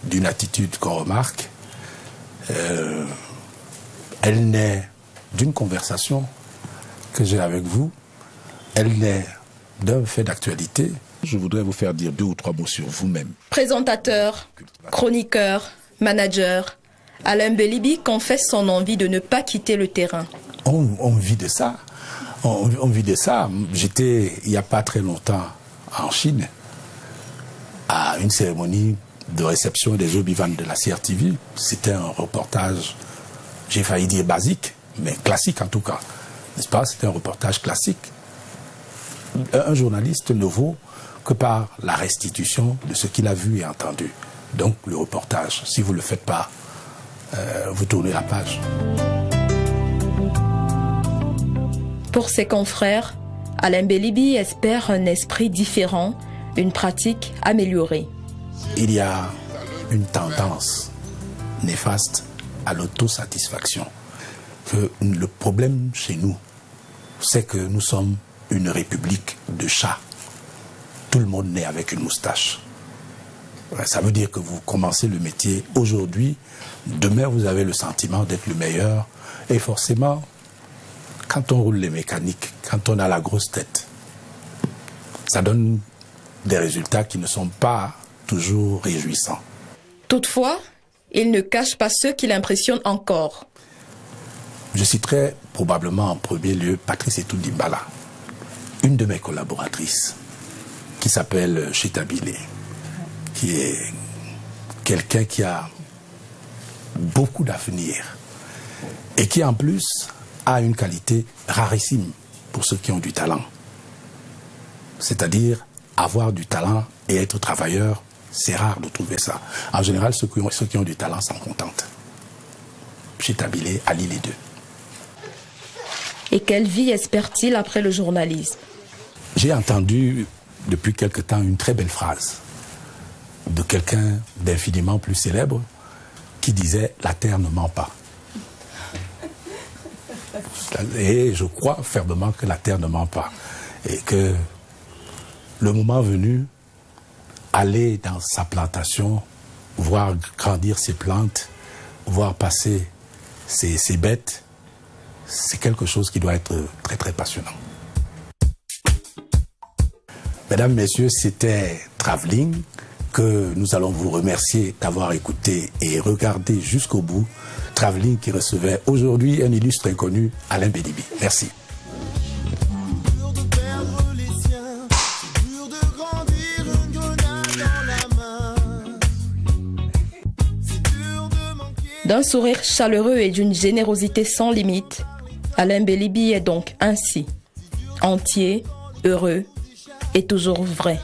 d'une attitude qu'on remarque. Elle naît d'une conversation que j'ai avec vous. Elle naît d'un fait d'actualité. Je voudrais vous faire dire 2 ou 3 mots sur vous-même. Présentateur, chroniqueur, manager, Alain Belibi confesse son envie de ne pas quitter le terrain. On vit de ça. On vit de ça. J'étais, il n'y a pas très longtemps, en Chine, à une cérémonie de réception des eaux-vivantes de la CRTV. C'était un reportage, j'ai failli dire basique, mais classique en tout cas. N'est-ce pas? C'était un reportage classique. Un journaliste ne vaut que par la restitution de ce qu'il a vu et entendu. Donc le reportage, si vous ne le faites pas, vous tournez la page. Pour ses confrères, Alain Belibi espère un esprit différent, une pratique améliorée. Il y a une tendance néfaste à l'autosatisfaction. Le problème chez nous, c'est que nous sommes une république de chats. Tout le monde naît avec une moustache. Ça veut dire que vous commencez le métier aujourd'hui, demain vous avez le sentiment d'être le meilleur, et forcément, quand on roule les mécaniques, quand on a la grosse tête, ça donne des résultats qui ne sont pas toujours réjouissants. Toutefois, il ne cache pas ceux qui l'impressionnent encore. Je citerai probablement en premier lieu Patrice Etou-Dimbala, une de mes collaboratrices, qui s'appelle Chita Bilé, qui est quelqu'un qui a beaucoup d'avenir et qui en plus a une qualité rarissime pour ceux qui ont du talent. C'est-à-dire avoir du talent et être travailleur, c'est rare de trouver ça. En général, ceux qui ont du talent s'en contentent. Chita Bilé allie les deux. Et quelle vie espère-t-il après le journalisme? J'ai entendu depuis quelque temps une très belle phrase de quelqu'un d'infiniment plus célèbre qui disait « La terre ne ment pas ». Et je crois fermement que la terre ne ment pas. Et que le moment venu, aller dans sa plantation, voir grandir ses plantes, voir passer ses bêtes, c'est quelque chose qui doit être très très passionnant. Mesdames, Messieurs, c'était Travelling, que nous allons vous remercier d'avoir écouté et regardé jusqu'au bout. Travelling qui recevait aujourd'hui un illustre inconnu, Alain Belibi. Merci. D'un sourire chaleureux et d'une générosité sans limite, Alain Belibi est donc ainsi, entier, heureux et toujours vrai.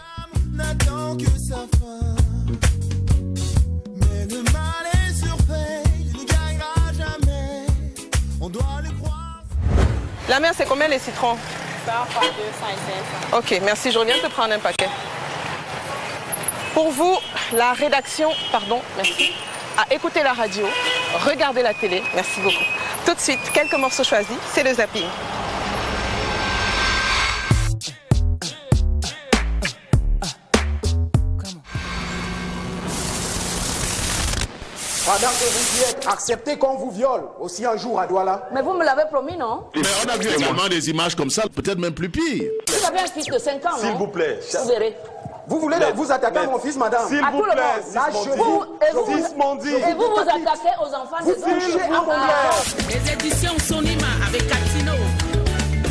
La mère, c'est combien les citrons? 100 fois 200 et 500. Ok, merci, je reviens te prendre un paquet. Pour vous, la rédaction, pardon, merci, a écouté la radio, regardé la télé, merci beaucoup. Tout de suite, quelques morceaux choisis, c'est le zapping. Pendant que vous y êtes, acceptez qu'on vous viole aussi un jour à Douala. Mais vous me l'avez promis, non? Mais on a vu également des images comme ça, peut-être même plus pire. Vous avez un fils de 5 ans, non? S'il vous plaît. Vous verrez. Vous voulez vous attaquer à mon fils, madame? S'il vous plaît, et vous vous attaquez aux enfants des autres. Les éditions Sonima avec Catino.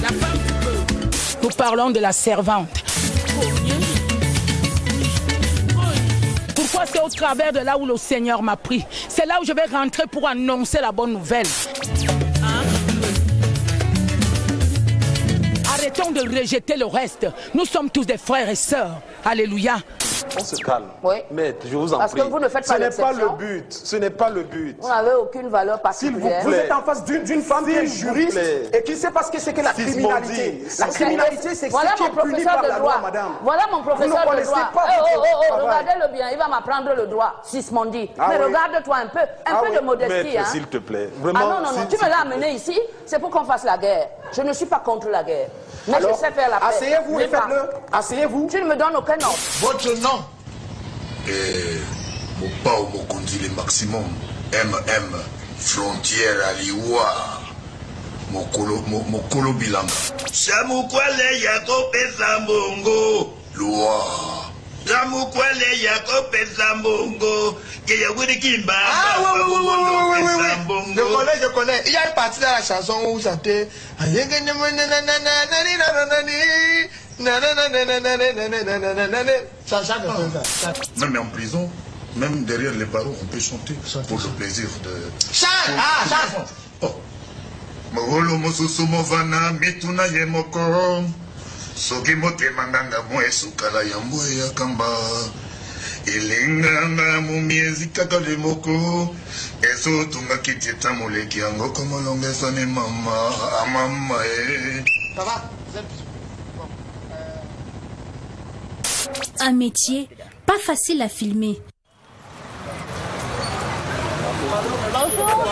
La femme du peu. Nous parlons de la servante. Pourquoi c'est au travers de là où le Seigneur m'a pris? C'est là où je vais rentrer pour annoncer la bonne nouvelle. Arrêtons de rejeter le reste. Nous sommes tous des frères et sœurs. Alléluia. On se calme. Oui. Maître, je vous en Parce prie. que vous ne faites pas l'exception. Ce n'est pas le but. Ce n'est pas le but. Vous n'avez aucune valeur particulière. Vous êtes en face d'une femme qui est juriste et qui sait pas ce que c'est que la criminalité. La criminalité, c'est voilà ce qui est puni par la loi, madame. Voilà mon professeur de droit. Oh, regardez-le bien, il va m'apprendre le droit, Sismondi. Mais regarde-toi un peu de modestie. Maître, s'il te plaît. Vraiment, non, tu me l'as amené ici, c'est pour qu'on fasse la guerre. Je ne suis pas contre la guerre. Mais alors, je sais faire la paix. Asseyez-vous et faites-le. Asseyez-vous. Tu ne me donnes aucun nom. Votre nom? Mopao Mokondi le maximum. MM. Frontière Aliwa. Mokolo Bilanga. Samukwale Yako Pesambongo. Loi. Samukwale Yako Pesambongo. Kimba. Ah oui. Je connais. Il y a une partie dans la chanson où vous chantez. Ça chante ça. Même en prison, même derrière les barreaux, on peut chanter pour le plaisir de... Chante. Ah, chante. Oh. Moholo mosusu movana mituna ye moko. Soki motema nganga mo esukala ya mbwe ya kamba. Ilinganga mumiezi kaka le moko. Eso tunga kitita moleki yango komolongesa ne mama. Mama Ça va? Un métier pas facile à filmer. Bonjour,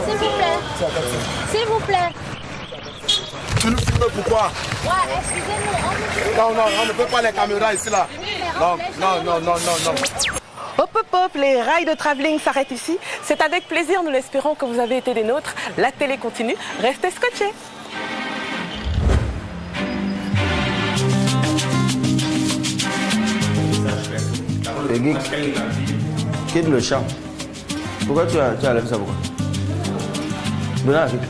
s'il vous plaît. S'il vous plaît. Tu nous filmes pourquoi? Ouais, excusez-nous. Non, on ne peut pas les caméras ici là. Non. Hop, les rails de travelling s'arrêtent ici. C'est avec plaisir, nous l'espérons, que vous avez été des nôtres. La télé continue. Restez scotchés. Geek, quitte le champ. Pourquoi tu as laissé ça? Pourquoi? Venez avec.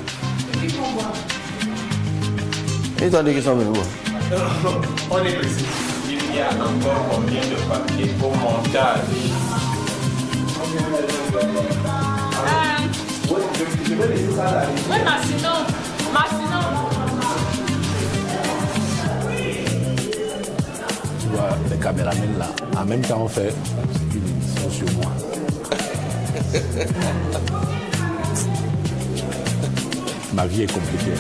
Ils t'ont dit qu'ils sont venus. On est précis. Il y a encore combien de papiers pour montage? Je vais laisser ça là. Oui, Massino. Tu vois, les caméramans là, en même temps on fait une émission sur moi. Ma vie est compliquée.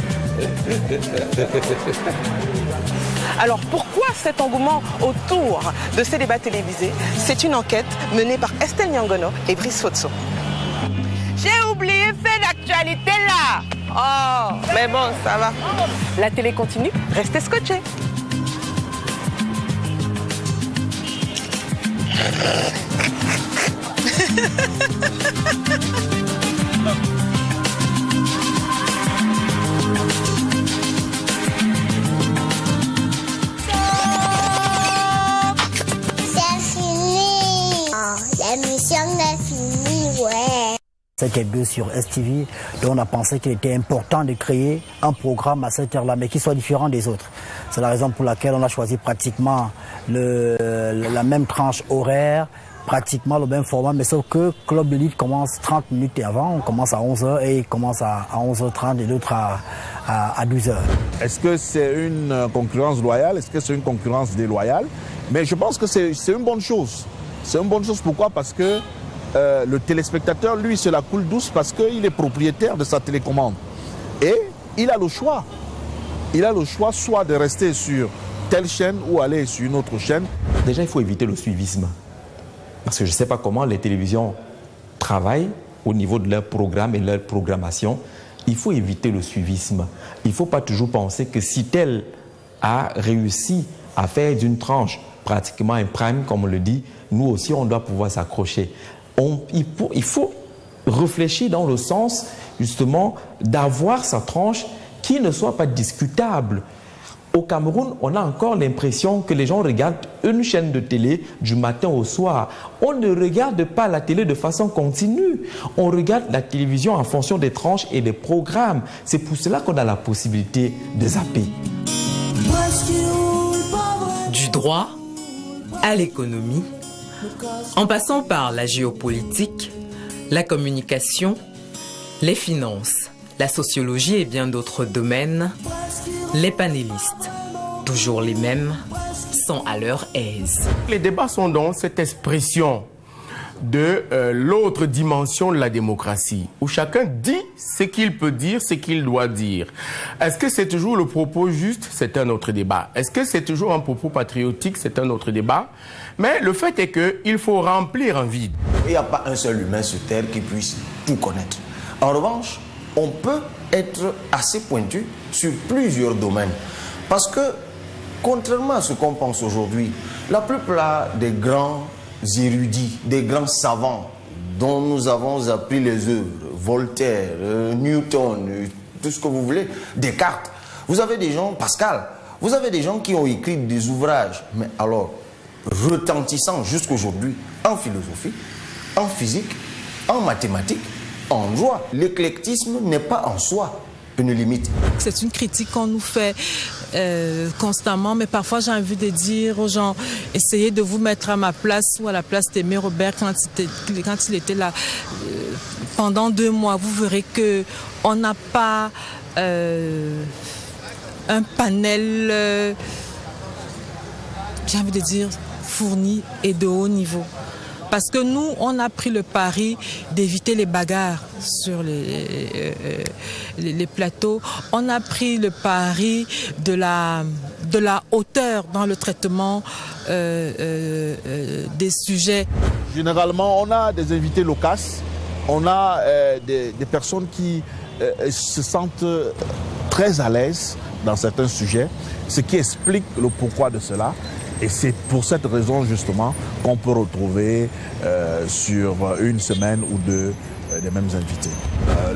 Alors pourquoi cet engouement autour de ces débats télévisés? C'est une enquête menée par Estelle Nyangono et Brice Fotso. J'ai oublié faire l'actualité là. Oh, mais bon, ça va. La télé continue, restez scotchés. L'émission est finie, ouais. C'était deux sur STV, et on a pensé qu'il était important de créer un programme à cette heure-là, mais qui soit différent des autres. C'est la raison pour laquelle on a choisi pratiquement la même tranche horaire, pratiquement le même format, mais sauf que Club de Lutte commence 30 minutes avant, on commence à 11h et il commence à 11h30 et l'autre à 12h. Est-ce que c'est une concurrence loyale? Est-ce que c'est une concurrence déloyale? Mais je pense que c'est une bonne chose. C'est une bonne chose, pourquoi? Parce que le téléspectateur, lui, se la coule douce parce qu'il est propriétaire de sa télécommande. Et il a le choix. Il a le choix soit de rester sur telle chaîne ou aller sur une autre chaîne. Déjà, il faut éviter le suivisme. Parce que je ne sais pas comment les télévisions travaillent au niveau de leur programme et leur programmation. Il faut éviter le suivisme. Il ne faut pas toujours penser que si tel a réussi à faire d'une tranche pratiquement un prime, comme on le dit, nous aussi, on doit pouvoir s'accrocher. Il faut réfléchir dans le sens, justement, d'avoir sa tranche qui ne soit pas discutable. Au Cameroun, on a encore l'impression que les gens regardent une chaîne de télé du matin au soir. On ne regarde pas la télé de façon continue. On regarde la télévision en fonction des tranches et des programmes. C'est pour cela qu'on a la possibilité de zapper. Du droit à l'économie, en passant par la géopolitique, la communication, les finances, la sociologie et bien d'autres domaines, les panélistes, toujours les mêmes, sont à leur aise. Les débats sont donc cette expression de l'autre dimension de la démocratie, où chacun dit ce qu'il peut dire, ce qu'il doit dire. Est-ce que c'est toujours le propos juste? C'est un autre débat. Est-ce que c'est toujours un propos patriotique? C'est un autre débat. Mais le fait est qu'il faut remplir un vide. Il n'y a pas un seul humain sur Terre qui puisse tout connaître. En revanche, on peut être assez pointu sur plusieurs domaines. Parce que, contrairement à ce qu'on pense aujourd'hui, la plupart des grands érudits, des grands savants dont nous avons appris les œuvres, Voltaire, Newton, tout ce que vous voulez, Descartes, vous avez des gens, Pascal, vous avez des gens qui ont écrit des ouvrages, mais alors retentissants jusqu'aujourd'hui en philosophie, en physique, en mathématiques, en droit. L'éclectisme n'est pas en soi une limite. C'est une critique qu'on nous fait constamment, mais parfois j'ai envie de dire aux gens, essayez de vous mettre à ma place ou à la place d'Aimé Robert quand il était là pendant 2 mois. Vous verrez qu'on n'a pas un panel, j'ai envie de dire, fourni et de haut niveau. Parce que nous, on a pris le pari d'éviter les bagarres sur les plateaux. On a pris le pari de la hauteur dans le traitement des sujets. Généralement, on a des invités loquaces, on a des personnes qui se sentent très à l'aise dans certains sujets, ce qui explique le pourquoi de cela. Et c'est pour cette raison justement qu'on peut retrouver sur une semaine ou 2 les mêmes invités.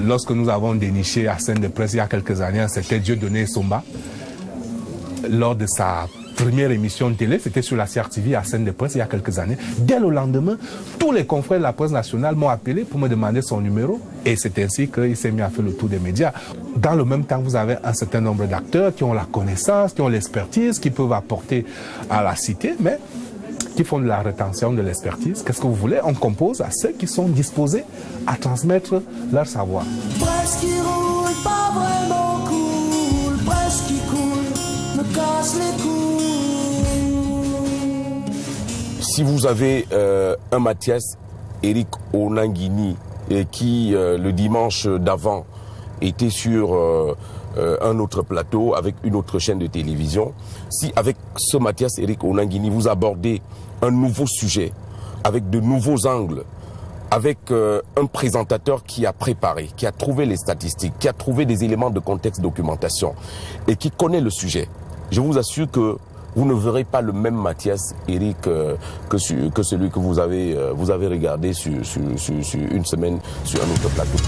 Lorsque nous avons déniché à scène de presse il y a quelques années, c'était Dieudonné Somba. Lors de sa première émission de télé, c'était sur la CRTV à scène de presse il y a quelques années. Dès le lendemain, tous les confrères de la presse nationale m'ont appelé pour me demander son numéro. Et c'est ainsi qu'il s'est mis à faire le tour des médias. Dans le même temps, vous avez un certain nombre d'acteurs qui ont la connaissance, qui ont l'expertise, qui peuvent apporter à la cité, mais qui font de la rétention de l'expertise. Qu'est-ce que vous voulez? On compose à ceux qui sont disposés à transmettre leur savoir. Presque qui roule, pas vraiment cool. Presque qui coule, me casse les couilles. Si vous avez un Mathias Eric Onanguini qui, le dimanche d'avant, était sur un autre plateau avec une autre chaîne de télévision, si avec ce Mathias Eric Onanguini, vous abordez un nouveau sujet, avec de nouveaux angles, avec un présentateur qui a préparé, qui a trouvé les statistiques, qui a trouvé des éléments de contexte documentation et qui connaît le sujet, je vous assure que vous ne verrez pas le même Mathias Eric que celui que vous avez regardé sur une semaine sur un autre plateau.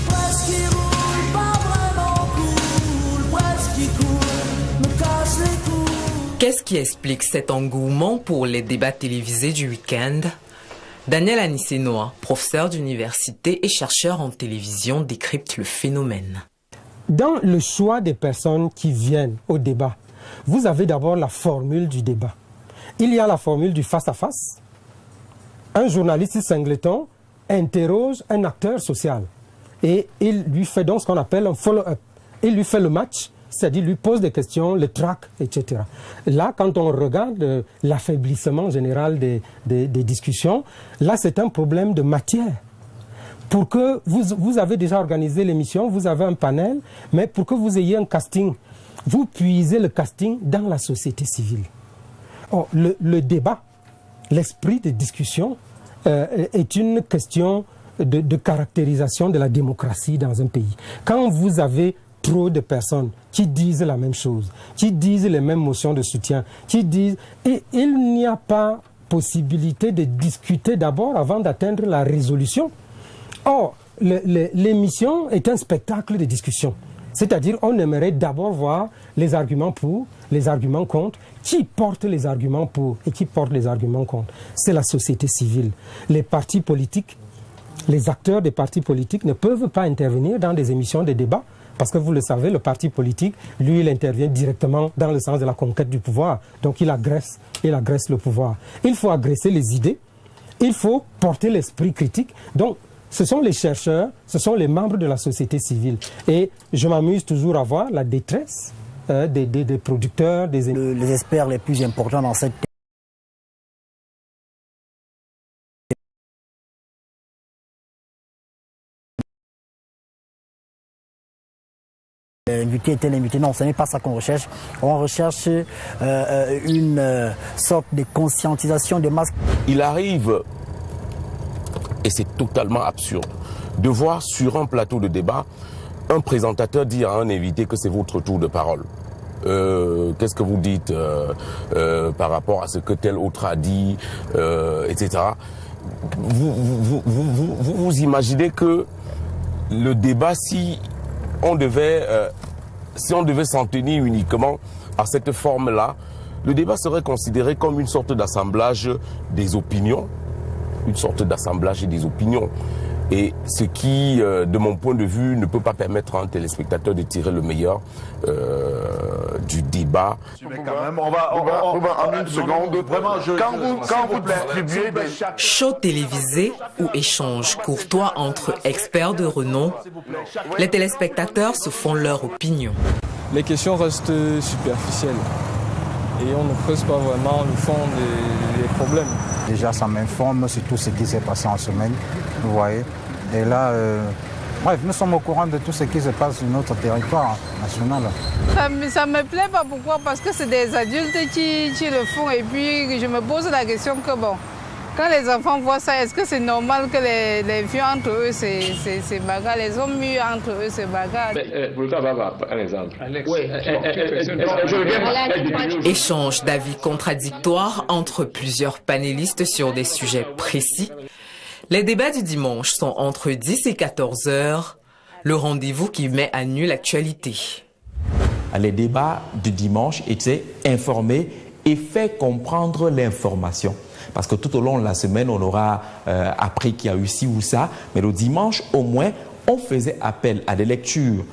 Qu'est-ce qui explique cet engouement pour les débats télévisés du week-end? Daniel Anissenoa, professeur d'université et chercheur en télévision, décrypte le phénomène. Dans le choix des personnes qui viennent au débat, vous avez d'abord la formule du débat. Il y a la formule du face-à-face. Un journaliste singleton interroge un acteur social et il lui fait donc ce qu'on appelle un follow-up. Il lui fait le match, c'est-à-dire lui pose des questions, le traque, etc. Là, quand on regarde l'affaiblissement général des discussions, là c'est un problème de matière. Pour que vous avez déjà organisé l'émission, vous avez un panel, mais pour que vous ayez un casting, vous puisez le casting dans la société civile. Oh, le débat, l'esprit de discussion est une question de caractérisation de la démocratie dans un pays. Quand vous avez trop de personnes qui disent la même chose, qui disent les mêmes motions de soutien, qui disent... Et il n'y a pas possibilité de discuter d'abord avant d'atteindre la résolution. Or, l'émission est un spectacle de discussion. C'est-à-dire, on aimerait d'abord voir les arguments pour, les arguments contre, qui porte les arguments pour et qui porte les arguments contre. C'est la société civile. Les partis politiques, les acteurs des partis politiques ne peuvent pas intervenir dans des émissions de débat parce que vous le savez, le parti politique, lui, il intervient directement dans le sens de la conquête du pouvoir. Donc, il agresse le pouvoir. Il faut agresser les idées, il faut porter l'esprit critique. Donc, ce sont les chercheurs, ce sont les membres de la société civile. Et je m'amuse toujours à voir la détresse des producteurs, les experts les plus importants dans cette invité, tel invité. Non, ce n'est pas ça qu'on recherche. On recherche une sorte de conscientisation des masses. Il arrive, et c'est totalement absurde, de voir sur un plateau de débat un présentateur dit à un invité que c'est votre tour de parole. Qu'est-ce que vous dites par rapport à ce que tel autre a dit, etc. Vous imaginez que le débat, si on devait s'en tenir uniquement à cette forme-là, le débat serait considéré comme une sorte d'assemblage des opinions, Et ce qui, de mon point de vue, ne peut pas permettre à un téléspectateur de tirer le meilleur du débat. Mais quand même, on va en une seconde. Vraiment, quand vous distribuez des... Show télévisé ou échange courtois entre experts de renom, les téléspectateurs se font leur opinion. Les questions restent superficielles et on ne creuse pas vraiment le fond des problèmes. Déjà, ça m'informe sur tout ce qui s'est passé en semaine, vous voyez. Et là, bref, nous sommes au courant de tout ce qui se passe sur notre territoire national. Ça me plaît pas, pourquoi? Parce que c'est des adultes qui le font et puis je me pose la question que bon, quand les enfants voient ça, est-ce que c'est normal que les vieux entre eux c'est bagarre, les hommes mieux entre eux c'est bagarre? Un exemple. Échange d'avis contradictoires entre plusieurs panélistes sur des sujets précis. Les débats du dimanche sont entre 10 et 14 heures, le rendez-vous qui met à nu l'actualité. Les débats du dimanche étaient informés et fait comprendre l'information. Parce que tout au long de la semaine, on aura appris qu'il y a eu ci ou ça. Mais le dimanche, au moins, on faisait appel à des lectures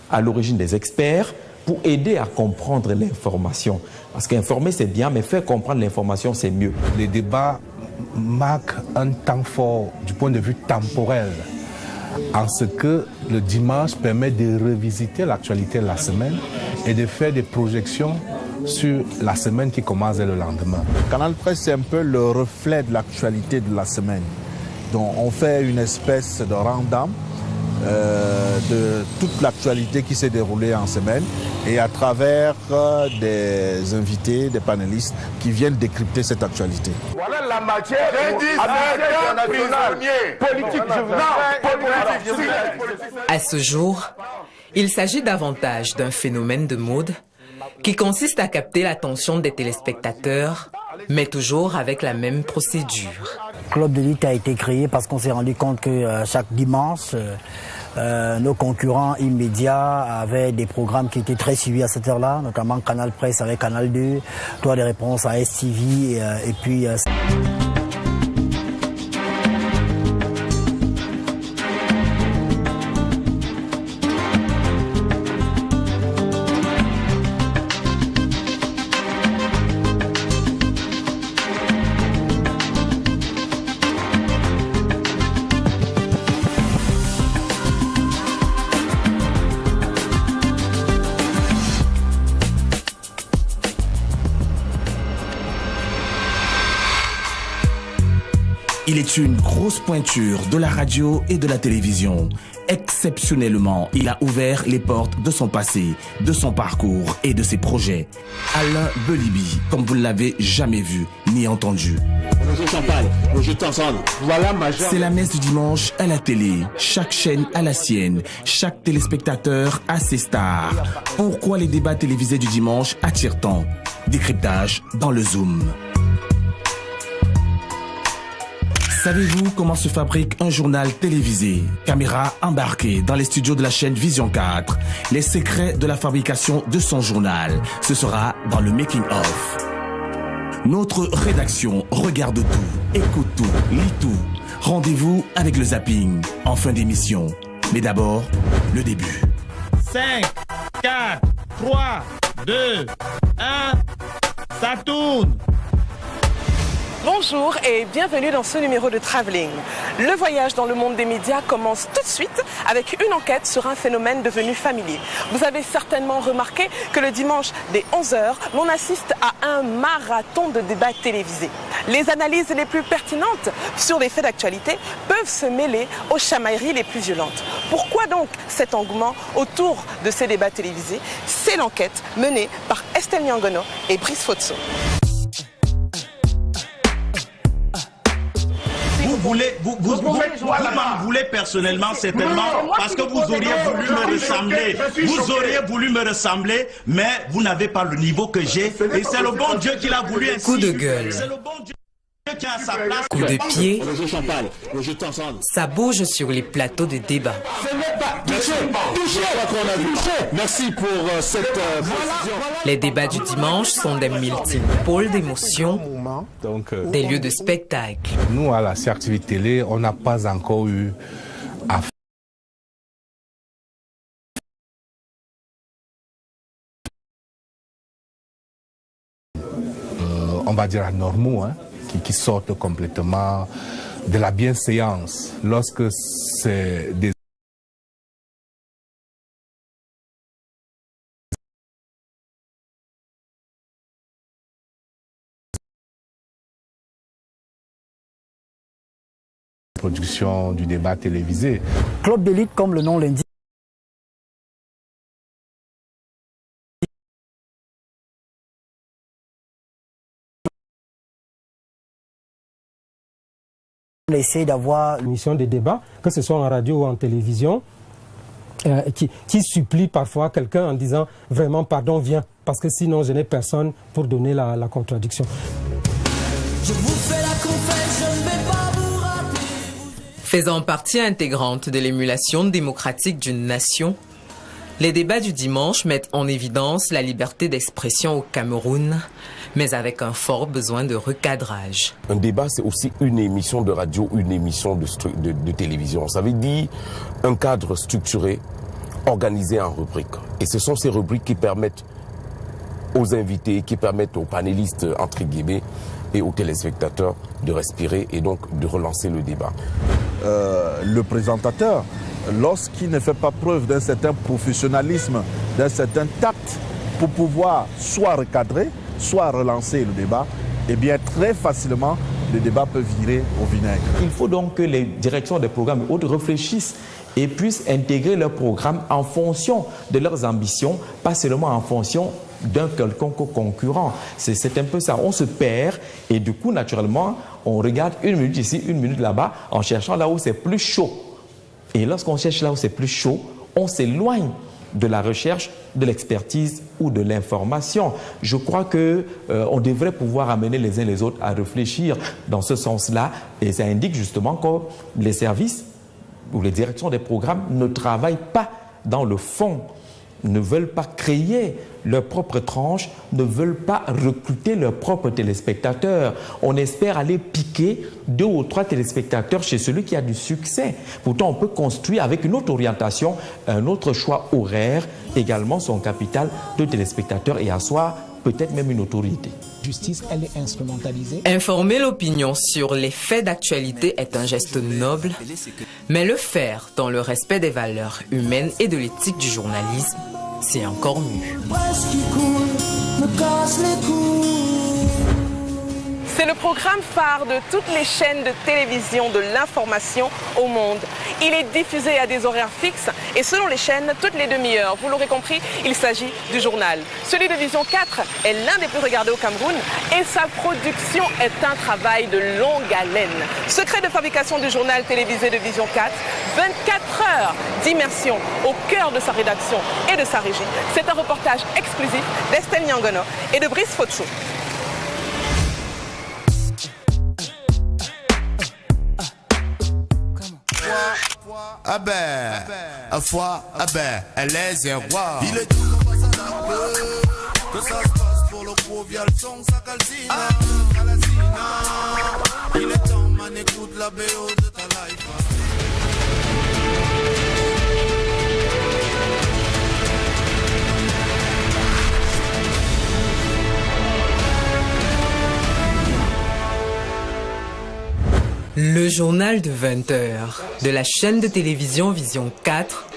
à l'origine des experts pour aider à comprendre l'information. Parce qu'informer, c'est bien, mais faire comprendre l'information, c'est mieux. Les débats marquent un temps fort du point de vue temporel, en ce que le dimanche permet de revisiter l'actualité de la semaine et de faire des projections sur la semaine qui commence le lendemain. Canal Presse, c'est un peu le reflet de l'actualité de la semaine. Donc on fait une espèce de random de toute l'actualité qui s'est déroulée en semaine et à travers des invités, des panélistes qui viennent décrypter cette actualité. Voilà la matière politique. À ce jour, il s'agit davantage d'un phénomène de mode qui consiste à capter l'attention des téléspectateurs, mais toujours avec la même procédure. Club d'élite a été créé parce qu'on s'est rendu compte que chaque dimanche, nos concurrents immédiats avaient des programmes qui étaient très suivis à cette heure-là, notamment Canal Presse avec Canal 2, Droit des réponses à STV et puis... Il est une grosse pointure de la radio et de la télévision. Exceptionnellement, il a ouvert les portes de son passé, de son parcours et de ses projets. Alain Belibi, comme vous ne l'avez jamais vu ni entendu. C'est la messe du dimanche à la télé. Chaque chaîne a la sienne. Chaque téléspectateur a ses stars. Pourquoi les débats télévisés du dimanche attirent tant? Décryptage dans le Zoom. Savez-vous comment se fabrique un journal télévisé? Caméra embarquée dans les studios de la chaîne Vision 4. Les secrets de la fabrication de son journal. Ce sera dans le Making of. Notre rédaction regarde tout, écoute tout, lit tout. Rendez-vous avec le zapping en fin d'émission. Mais d'abord, le début. 5, 4, 3, 2, 1, ça tourne! Bonjour et bienvenue dans ce numéro de Travelling. Le voyage dans le monde des médias commence tout de suite avec une enquête sur un phénomène devenu familier. Vous avez certainement remarqué que le dimanche dès 11h, l'on assiste à un marathon de débats télévisés. Les analyses les plus pertinentes sur les faits d'actualité peuvent se mêler aux chamailleries les plus violentes. Pourquoi donc cet engouement autour de ces débats télévisés? C'est l'enquête menée par Estelle Nyangono et Brice Fotso. voulez, vous m'en voulez personnellement, certainement, parce que vous auriez voulu me ressembler. Vous auriez voulu me ressembler, mais vous n'avez pas le niveau que j'ai. Et c'est le bon Dieu qui l'a voulu ainsi. Coup de gueule. C'est le bon Dieu qui a sa place. Coup de pied. Ça bouge sur les plateaux de débat. Merci pour cette précision. Les débats du dimanche sont des multiples d'émotions, des lieux de spectacle. Nous, à la CRTV Télé, on n'a pas encore eu à on va dire anormaux, hein, qui sortent complètement de la bienséance lorsque c'est des productions du débat télévisé. Club d'élite, comme le nom l'indique, on essaie d'avoir une émission de débat, que ce soit en radio ou en télévision, qui supplie parfois quelqu'un en disant vraiment pardon, viens, parce que sinon je n'ai personne pour donner la contradiction. Je vous fais la confesse, je ne vais pas vous rater. Faisant partie intégrante de l'émulation démocratique d'une nation, les débats du dimanche mettent en évidence la liberté d'expression au Cameroun, mais avec un fort besoin de recadrage. Un débat, c'est aussi une émission de radio, une émission de télévision. Ça veut dire un cadre structuré, organisé en rubriques. Et ce sont ces rubriques qui permettent aux invités, qui permettent aux panélistes, entre guillemets, et aux téléspectateurs de respirer et donc de relancer le débat. Le présentateur, lorsqu'il ne fait pas preuve d'un certain professionnalisme, d'un certain tact pour pouvoir soit recadrer, soit relancer le débat, eh bien très facilement, le débat peut virer au vinaigre. Il faut donc que les directions des programmes et autres réfléchissent et puissent intégrer leurs programmes en fonction de leurs ambitions, pas seulement en fonction d'un quelconque concurrent. C'est un peu ça, on se perd et du coup naturellement on regarde une minute ici, une minute là-bas en cherchant là où c'est plus chaud. Et lorsqu'on cherche là où c'est plus chaud, on s'éloigne de la recherche, de l'expertise ou de l'information. Je crois qu'on devrait pouvoir amener les uns les autres à réfléchir dans ce sens-là et ça indique justement que les services ou les directions des programmes ne travaillent pas dans le fond, ne veulent pas créer leur propre tranche, ne veulent pas recruter leurs propres téléspectateurs. On espère aller piquer 2 ou 3 téléspectateurs chez celui qui a du succès. Pourtant, on peut construire avec une autre orientation, un autre choix horaire, également son capital de téléspectateurs et asseoir peut-être même une autorité. Justice, elle est instrumentalisée. Informer l'opinion sur les faits d'actualité est un geste noble, mais le faire dans le respect des valeurs humaines et de l'éthique du journalisme, c'est encore mieux. C'est le programme phare de toutes les chaînes de télévision de l'information au monde. Il est diffusé à des horaires fixes et selon les chaînes, toutes les demi-heures. Vous l'aurez compris, il s'agit du journal. Celui de Vision 4 est l'un des plus regardés au Cameroun et sa production est un travail de longue haleine. Secret de fabrication du journal télévisé de Vision 4, 24 heures d'immersion au cœur de sa rédaction et de sa régie. C'est un reportage exclusif d'Estelle Nyangono et de Brice Fotso. Ah ben, à fois, ah ben, elle est un roi. Il est que ça se passe pour le gros via le son, ça calcine. Il est temps, man, écoute la BO de ta life. Le journal de 20 h de la chaîne de télévision Vision 4